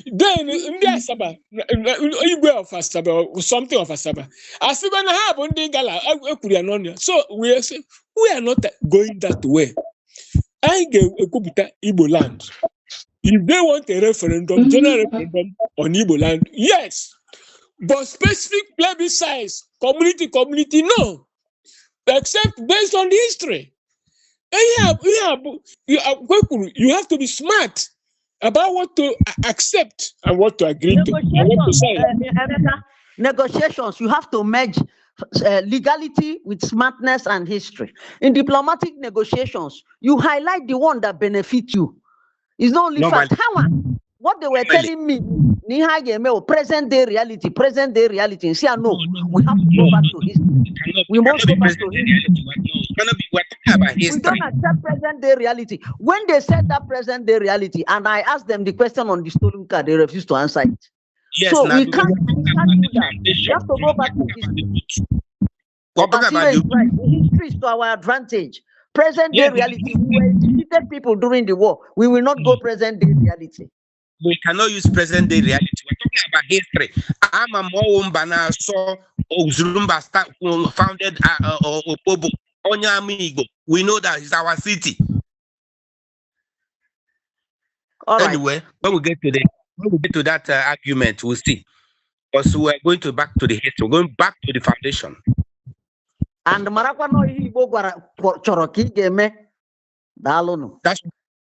Then India Asaba, Igbo of Asaba, or something of Asaba. As even have on the Gala, so we are not going that way. I gave a Kubita Igbo land. If they want a referendum, general referendum on Igbo land, yes. But specific plebiscites, community, no. Except based on the history. And you have to be smart about what to accept and what to agree to. And what to say. Negotiations, you have to merge legality with smartness and history. In diplomatic negotiations, you highlight the one that benefits you. It's not only fact. What they were telling me, present day reality. See, I know we have to go back to history. We must go back to history. We don't accept present day reality. When they said that present day reality, and I asked them the question on the stolen car, they refused to answer it. Yes, so we can't do that. We have to go back to history. The history is to our advantage. Present day reality, we were defeated people during the war. We will not go present day reality. We cannot use present day reality. We're talking about history. Amamoumbana saw Zurumba founded Opobo, Onyamigo. We know that it's our city. Anyway, when we get to that argument, we'll see. Also, we're going to back to the history. We're going back to the foundation. And Marakwano Igbo Choroki Game. That's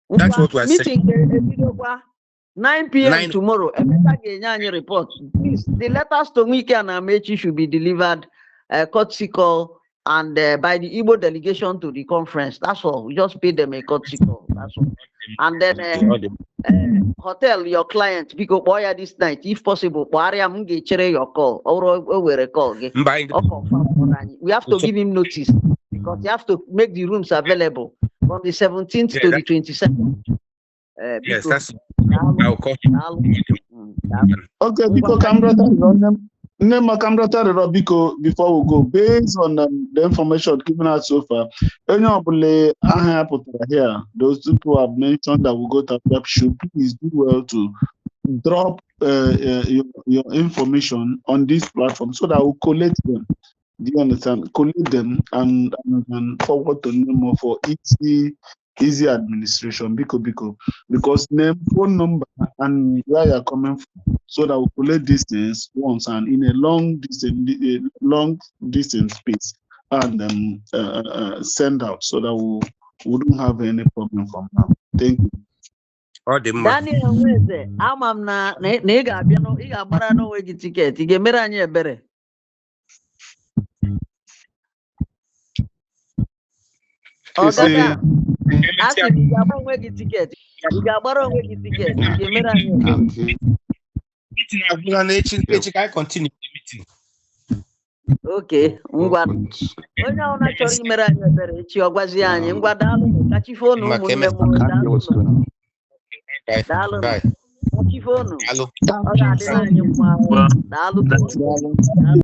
what we're saying. 9 p.m. tomorrow. Report. Please, the letters to Mike and Amechi should be delivered courtesy call and by the Igbo delegation to the conference. That's all. We just pay them a courtesy call. That's all. And then hotel your client because boy this night, if possible, your call or a call. We have to give him notice because you have to make the rooms available from the 17th to the 22nd. Yes, that's okay, because before we go, based on the information given out so far, here, those people have mentioned that we go to prep should please do well to drop your information on this platform so that we'll collect them. Do you understand? Collect them and forward to them for easy administration because name, phone number, and where you're coming from, so that we collect these things once and in a long distance space and send out so that we wouldn't have any problem from now. Thank you. Daniel Weze, amam na nega abiano iga bara no wegi ticket ige mera anye bere. Oga Asi iga wegi ticket iga bara wegi ticket ige mera anye. Meeting I continue the meeting. Okay, ngwa. Onye ona chori mera anye bere chi ogwazi anye ngwa dalu ka chi phone mu nne mu dalu. Dalu. Ka chi phone. Dalu. Dalu.